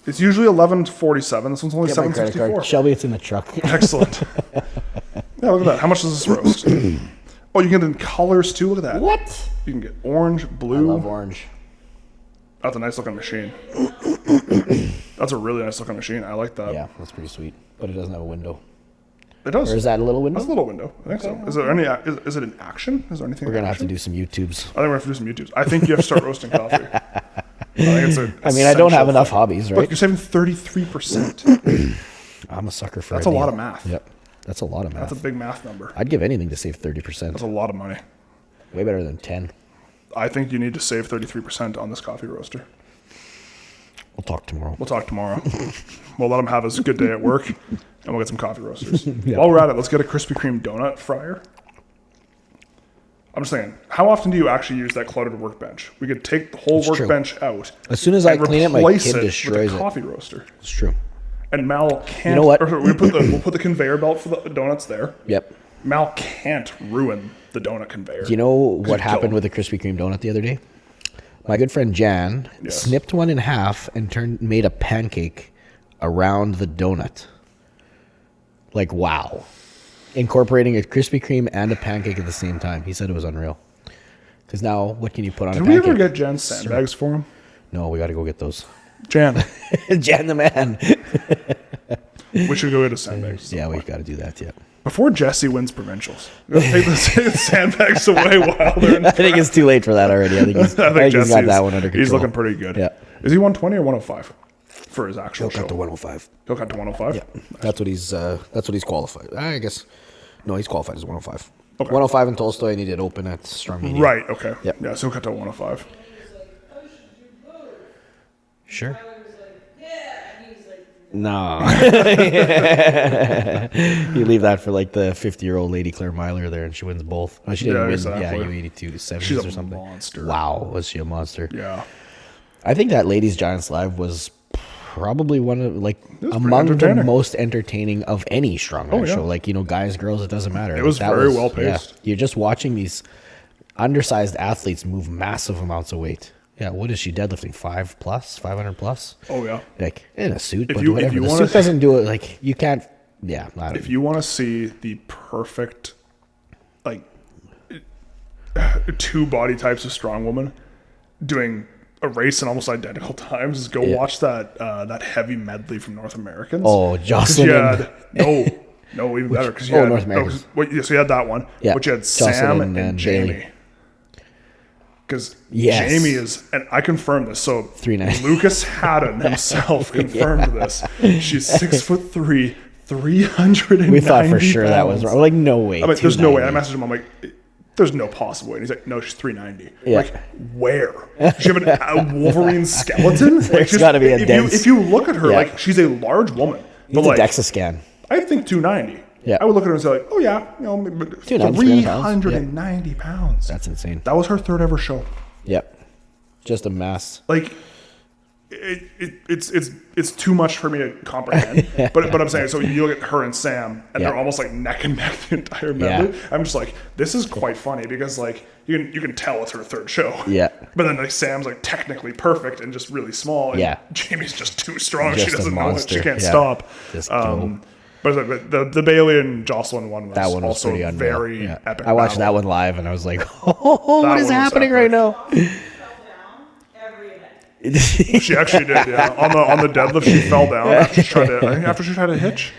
It's usually $11.47. This one's only $7.64. Shelby, it's in the truck. Excellent. Yeah, look at that. How much does this roast? Oh, you can get in colors too. Look at that. What? You can get orange, blue. I love orange. That's a nice looking machine. That's a really nice looking machine. I like that. Yeah, that's pretty sweet. But it doesn't have a window. It does. Or is that a little window? That's a little window. I think so. Is there any? Is it an action? Is there anything? We're gonna have to do some YouTubes. I think we're gonna have to do some YouTubes. I think you have to start roasting coffee. I mean, I don't have enough hobbies, right? Look, you're saving 33%. I'm a sucker for. That's a lot of math. Yep, that's a lot of math. That's a big math number. I'd give anything to save 30%. That's a lot of money. Way better than 10. I think you need to save 33% on this coffee roaster. We'll talk tomorrow. We'll let him have his good day at work, and we'll get some coffee roasters. While we're at it, let's get a Krispy Kreme donut fryer. I'm just saying, how often do you actually use that cluttered workbench? We could take the whole workbench out. As soon as I clean it, my kid destroys it. Coffee roaster. It's true. And Mal can't. You know what? We'll put the conveyor belt for the donuts there. Yep. Mal can't ruin the donut conveyor. Do you know what happened with the Krispy Kreme donut the other day? My good friend Jan snipped one in half and made a pancake around the donut. Like, wow. Incorporating a Krispy Kreme and a pancake at the same time. He said it was unreal. Because now, what can you put on a pancake? Did we ever get Jan's sandbags for him? No, we got to go get those. Jan. Jan the man. We should go get a sandbags. Yeah, we got to do that, yeah. Before Jesse wins provincials, we'll take the sandbags away while they're in I think it's too late for that already. I think he's got that one under control. He's looking pretty good. Yeah. Is he 120 or 105 for his actual show? He'll cut to 105. He'll cut to 105? Yeah. Nice. That's what he's qualified. I guess. No, he's qualified as 105. Okay. 105 in Tolstoy, and he did open at Strongman. Right, okay. Yep. Yeah, so he'll cut to 105. Sure. No. You leave that for like the 50-year-old Lady Claire Myler there, and she wins both. Oh, she didn't win. Exactly. Yeah, U82 70s She's or something. Monster. Wow, was she a monster? Yeah. I think that Ladies Giants Live was probably one of among the most entertaining of any strongman show. Like, guys, girls, it doesn't matter. It was very well paced. Yeah, you're just watching these undersized athletes move massive amounts of weight. Yeah, what is she deadlifting? 500 plus? Oh yeah. Like in a suit, but whatever. The suit doesn't do it. Like you can't. Yeah. If you want to see the perfect, like, two body types of strong woman doing a race in almost identical times, is go watch that heavy medley from North Americans. Oh, Jocelyn. No, even better because you had North Americans. So you had that one. Yeah. But you had Sam and Jamie. Bailey. Because Jamie is, and I confirmed this. So 3'9". Lucas Haddon himself confirmed this. She's 6'3", 390 We thought for sure pounds. that was wrong. Like, no way. I mean, there's no way. I messaged him. I'm like, there's no possible way. And he's like, no, she's 390. Yeah. Like, where? Does she have a Wolverine skeleton? There's got to be a dense. If you look at her, like, she's a large woman. But like, a DEXA scan. I think 290. Yeah. I would look at her and say, like, oh, yeah, 390 pounds. That's insane. That was her third ever show. Yep. Just a mass. Like, it's too much for me to comprehend. But I'm saying, so you look at her and Sam, and they're almost like neck and neck the entire medley. I'm just like, this is quite funny because like you can tell it's her third show. Yeah. But then like Sam's like technically perfect and just really small. And Jamie's just too strong. Just she doesn't know it. She can't stop. Just but the Bailey and Jocelyn one was also very epic. I watched that one live and I was like, oh, what is happening right now? She actually did, yeah. On the deadlift, she fell down after she tried to hitch.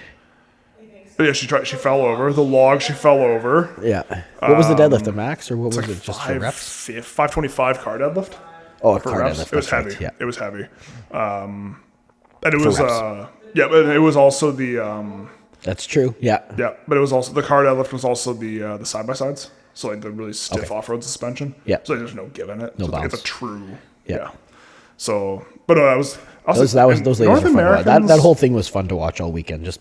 But yeah, she fell over. The log, she fell over. Yeah. What was the deadlift? The max, or what was it? Just for reps? 525 car deadlift. Oh, a car deadlift. It was heavy. Right, yeah. It was heavy. And it was but it was also the That's true. Yeah. Yeah, but it was also the car deadlift was also the side by sides. So like the really stiff off road suspension. Yeah. So there's no give in it. No so bounce. It's a true. Yeah. So, but I was those ladies were fun to watch. That whole thing was fun to watch all weekend. Just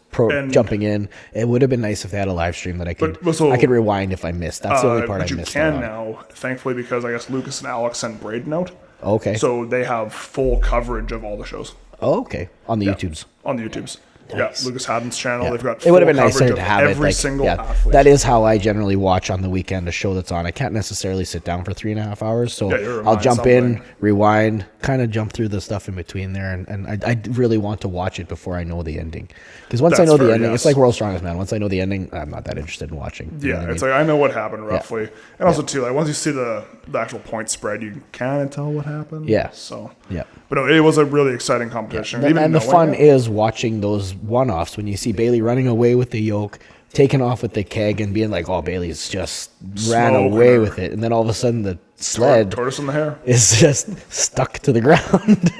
jumping in. It would have been nice if they had a live stream that I could rewind if I missed. That's the only part I missed. But you can now, thankfully, because I guess Lucas and Alex sent Braden out. Okay. So they have full coverage of all the shows. Oh, okay. On the YouTubes. On the YouTubes. Nice. Yeah, Lucas Haddon's channel. They've got. It would have been nicer to have every single athlete. That is how I generally watch on the weekend a show that's on. I can't necessarily sit down for 3.5 hours, so I'll jump in, rewind, kind of jump through the stuff in between there, and I really want to watch it before I know the ending. Because once I know the ending, it's like World's Strongest Man. Once I know the ending, I'm not that interested in watching. Yeah, it's like I know what happened roughly, and also too, like once you see the actual point spread, you kind of tell what happened. Yeah. So yeah, but no, it was a really exciting competition. Yeah. And the fun is watching those one-offs when you see Bailey running away with the yoke, taking off with the keg, and being like, "Oh, Bailey's just ran away with it," and then all of a sudden the sled tortoise in the hair is just stuck to the ground,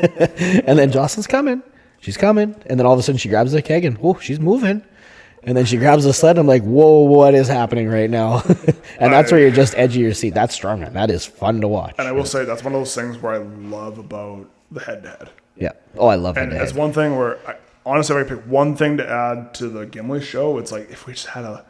and then Jocelyn's coming. She's coming, and then all of a sudden she grabs the keg and whoa, she's moving, and then she grabs the sled. And I'm like, whoa, what is happening right now? And that's where you're just edge of your seat. That's Strongman. That is fun to watch. And I will say that's one of those things where I love about the head-to-head. Yeah. Oh, I love And head-to-head. that's one thing where, honestly, if I pick one thing to add to the Gimli show, it's like if we just had a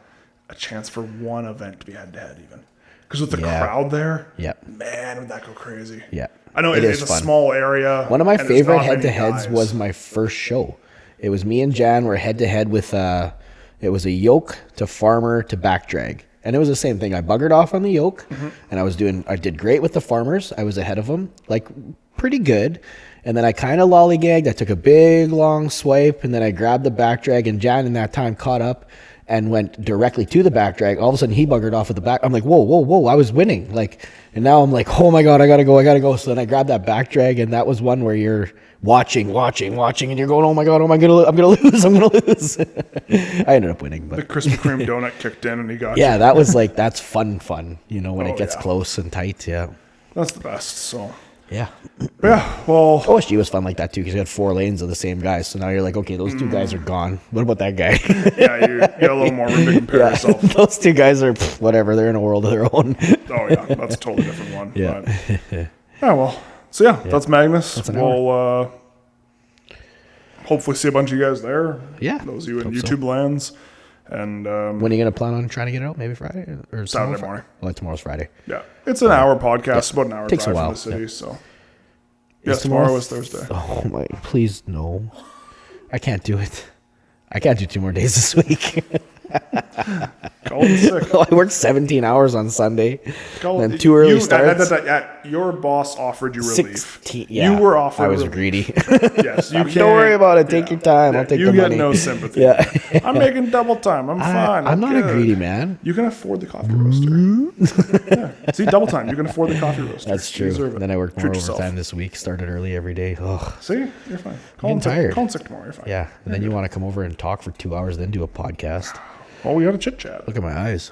chance for one event to be head-to-head even. Because with the crowd there, man, would that go crazy. Yeah. I know it's a small area. One of my favorite head-to-heads was my first show. It was me and Jan were head-to-head with, it was a yoke to farmer to back drag. And it was the same thing. I buggered off on the yoke, and I did great with the farmers. I was ahead of them, like pretty good. And then I kind of lollygagged. I took a big, long swipe, and then I grabbed the back drag, and Jan in that time caught up and went directly to the back drag. All of a sudden, he buggered off with the back. I'm like, whoa, I was winning. Like, and now I'm like, oh my God, I gotta go. So then I grabbed that back drag, and that was one where you're watching, and you're going, oh my God, I'm gonna lose. I ended up winning. But the Krispy Kreme donut kicked in, and he got yeah, that was like, that's fun, when it gets close and tight, yeah. That's the best, so. Yeah. Yeah, well. OSG was fun like that too because you had 4 lanes of the same guys. So now you're like, okay, those 2 guys are gone. What about that guy? Yeah, you got a little more room to compare yourself. Those 2 guys are whatever. They're in a world of their own. Oh, yeah. That's a totally different one. Yeah. But, yeah, well. So, yeah, that's Magnus. We'll hopefully see a bunch of you guys there. Yeah. Those of you in YouTube lands. And when are you going to plan on trying to get it out? Maybe Friday? Or Saturday morning. Oh, tomorrow's Friday. Yeah. It's an hour podcast, about an hour Takes drive a while. from the city, so. Yes, tomorrow is Thursday. Oh, my. Please, no. I can't do it. I can't do 2 more days this week. Call in sick. I worked 17 hours on Sunday. Then 2 early starts. Your boss offered you relief. 16, yeah. You were offered I was relief. greedy. Yes, you can't. Don't worry about it. Take your time. I'll take the money. You get no sympathy. Yeah. I'm making double time. I'm fine. I'm not a greedy man. You can afford the coffee roaster. Yeah. See, double time. You can afford the coffee roaster. That's true. Then I worked more overtime this week. Started early every day. Ugh. See, you're fine. I'm tired. Call in sick tomorrow. You're fine. Yeah. And then you want to come over and talk for 2 hours, then do a podcast. Oh, we got a chit chat. Look at my eyes.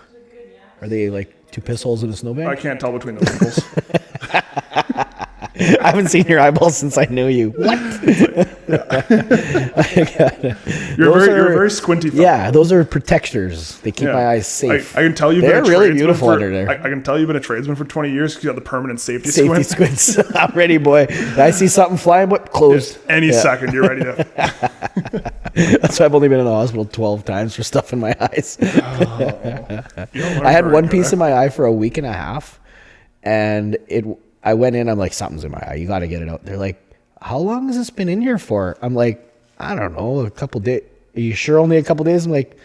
Are they like 2 piss holes in a snowbank? I can't tell between the wrinkles. I haven't seen your eyeballs since I knew you. What? You're a very squinty fellow. Yeah, those are protectors. They keep my eyes safe. I can tell you've They're been a really tradesman beautiful under there. I can tell you've been a tradesman for 20 years because you got the permanent safety squints. I'm ready, boy. I see something flying, but closed. Any second, you're ready to. That's why I've only been in the hospital 12 times for stuff in my eyes. I had one piece in my eye for a week and a half, and I went in, I'm like, something's in my eye. You got to get it out. They're like, how long has this been in here for? I'm like, I don't know, a couple days. Are you sure only a couple days? I'm like,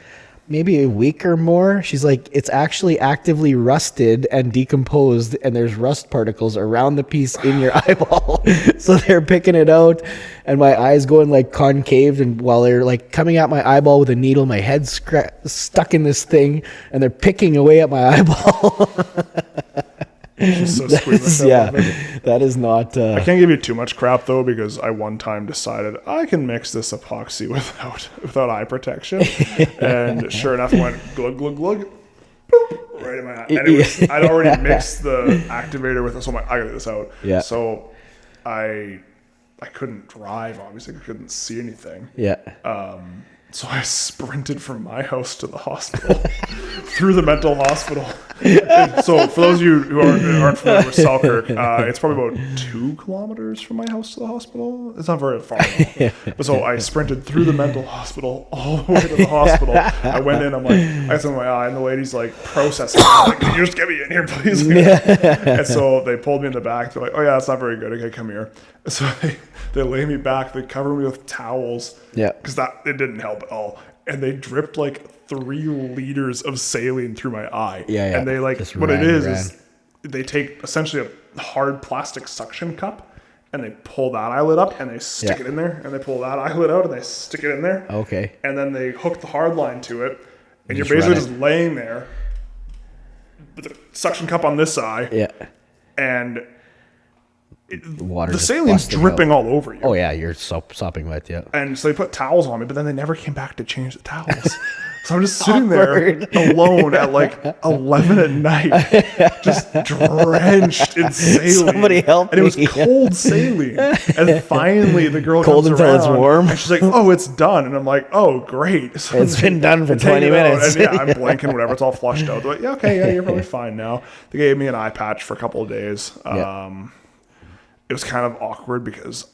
maybe a week or more. She's like, it's actually actively rusted and decomposed, and there's rust particles around the piece in your eyeball. So they're picking it out, and my eye's going like concaved, and while they're like coming at my eyeball with a needle, my head's stuck in this thing, and they're picking away at my eyeball. So that is not. I can't give you too much crap though, because I one time decided I can mix this epoxy without eye protection, and sure enough, it went glug glug glug, boop, right in my eye. And I'd already mixed the activator with it, so I'm like, I gotta get this out. Yeah. So I couldn't drive. Obviously, I couldn't see anything. Yeah. So I sprinted from my house to the hospital, through the mental hospital. So for those of you who aren't familiar with Selkirk, it's probably about 2 kilometers from my house to the hospital. It's not very far. But so I sprinted through the mental hospital all the way to the hospital. I went in, I'm like, I got something in my eye, and the lady's like processing. I'm like, can you just get me in here, please? And so they pulled me in the back. They're like, oh yeah, that's not very good. Okay, come here. So they lay me back. They cover me with towels. Yeah. Because it didn't help at all. And they dripped like 3 liters of saline through my eye. Yeah. And they what it is they take essentially a hard plastic suction cup, and they pull that eyelid up and they stick it in there, and they pull that eyelid out and they stick it in there. Okay. And then they hook the hard line to it, and you're basically just laying there with the suction cup on this eye. Yeah. And the saline's dripping all over you. Oh yeah, you're sopping wet, yeah. And so they put towels on me, but then they never came back to change the towels. So I'm just sitting there alone at like 11 at night, just drenched in saline. Somebody help me. And it was cold saline. And finally the girl cold comes until around, it's warm. and she's like, oh, it's done. And I'm like, oh, great. So it's been done for 20 minutes. And I'm blinking, whatever. It's all flushed out. They're like, yeah, okay, yeah, you're probably fine now. They gave me an eye patch for a couple of days. It was kind of awkward because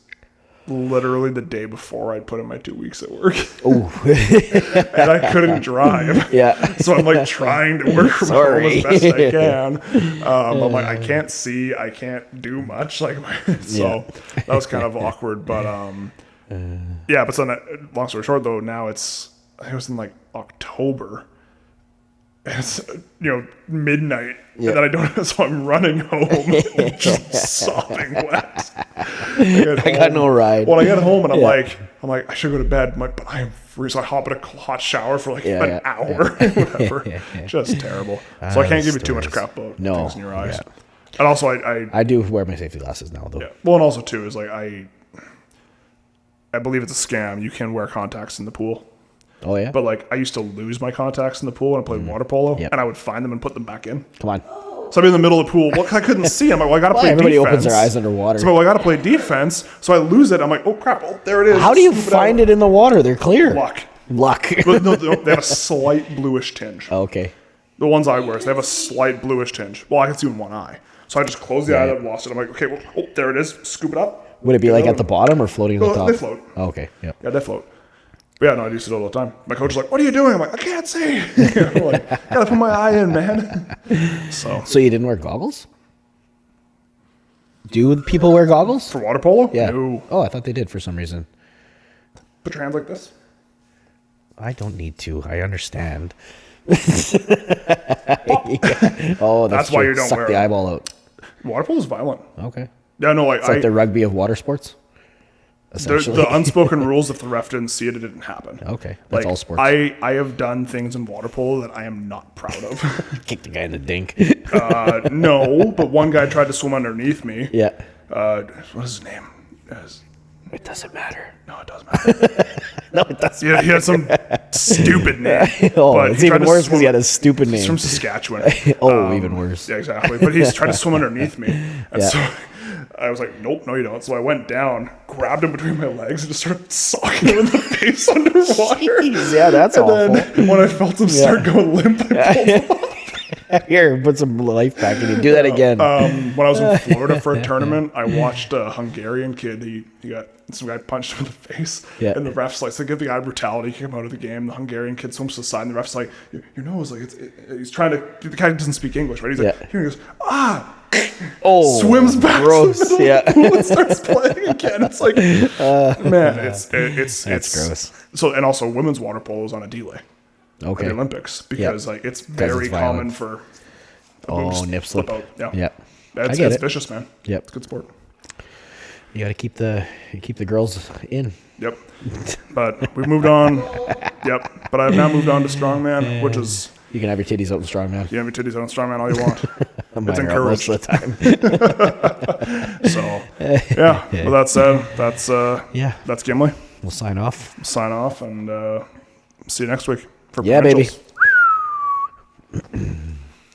literally the day before I'd put in my 2 weeks at work. Oh. And I couldn't drive. Yeah. So I'm like trying to work from home as best I can. I'm like, I can't see, I can't do much. Like, so that was kind of awkward. But yeah, but so long story short though, now I think it was in like October. And it's, midnight. Yeah. And then I don't, so I'm running home just sopping wet. I got no ride. Well, I get home and I'm like, I should go to bed. I'm like, but I am free. So I hop in a hot shower for like an hour, whatever. Just terrible. So I can't give you too much crap about things in your eyes. Yeah. And also I do wear my safety glasses now though. Yeah. Well, and also too is like, I believe it's a scam. You can wear contacts in the pool. Oh, yeah? But, like, I used to lose my contacts in the pool when I played water polo, and I would find them and put them back in. Come on. So I'd be in the middle of the pool. Well, I couldn't see. I'm like, well, I got to play everybody defense. Everybody opens their eyes underwater. So I got to play defense. So I lose it. I'm like, oh, crap. Oh, there it is. How do you find it in the water? They're clear. Luck. But no, they have a slight bluish tinge. Oh, okay. The ones I wear, so they have a slight bluish tinge. Well, I can see in one eye. So I just close the eye that lost it. I'm like, okay, well, oh, there it is. Scoop it up. Would it be like at the bottom or floating on the top? They float. Oh, okay. Yep. Yeah, they float. But yeah, no, I used to do it all the time. My coach was like, what are you doing? I'm like, I can't see. I'm like, gotta put my eye in, man. So you didn't wear goggles? Do people wear goggles? For water polo? Yeah. No. Oh, I thought they did for some reason. Put your hands like this. I don't need to. I understand. Oh, that's why you don't Suck wear the them. eyeball out. Water polo is violent. Okay. Yeah, no, like It's like the rugby of water sports? the unspoken rules, if the ref didn't see it, it didn't happen. Okay. That's like, all sports. I have done things in water polo that I am not proud of. Kick the guy in the dink. No, but one guy tried to swim underneath me. Yeah. What is his name? It doesn't matter. No, it does matter. No, it doesn't. Yeah, he had some stupid name. But it's even worse because he had a stupid name. He's from Saskatchewan. Even worse. Yeah, exactly. But he's tried to swim underneath me. And so I was like, nope, no, you don't. So I went down, grabbed him between my legs, and just started socking him in the face underwater. Jeez, yeah, that's awful. And then when I felt him start going limp, I pulled him off. Here, put some life back in you. Do that again. When I was in Florida for a tournament, I watched a Hungarian kid. He got some guy punched him in the face, and the ref's like, so give the guy brutality, kick him out of the game. The Hungarian kid swims to the side, and the ref's like, your nose, like he's trying to. The guy doesn't speak English, right? He's like, here he goes, swims back gross. to the middle of the pool and starts playing again. It's like, man, it's gross. So, and also women's water polo is on a delay. Okay. At the Olympics, because like it's very common for nip slip out. Yeah. Yep. It's vicious, man. Yep. It's good sport. You got to keep the girls in. Yep. But we've moved on. Yep. But I've now moved on to Strongman, which is you can have your titties out in Strongman. You can have your titties out in Strongman all you want. It's encouraged most of the time. So yeah. Well, that's Gimli. We'll sign off. And see you next week. Yeah, baby.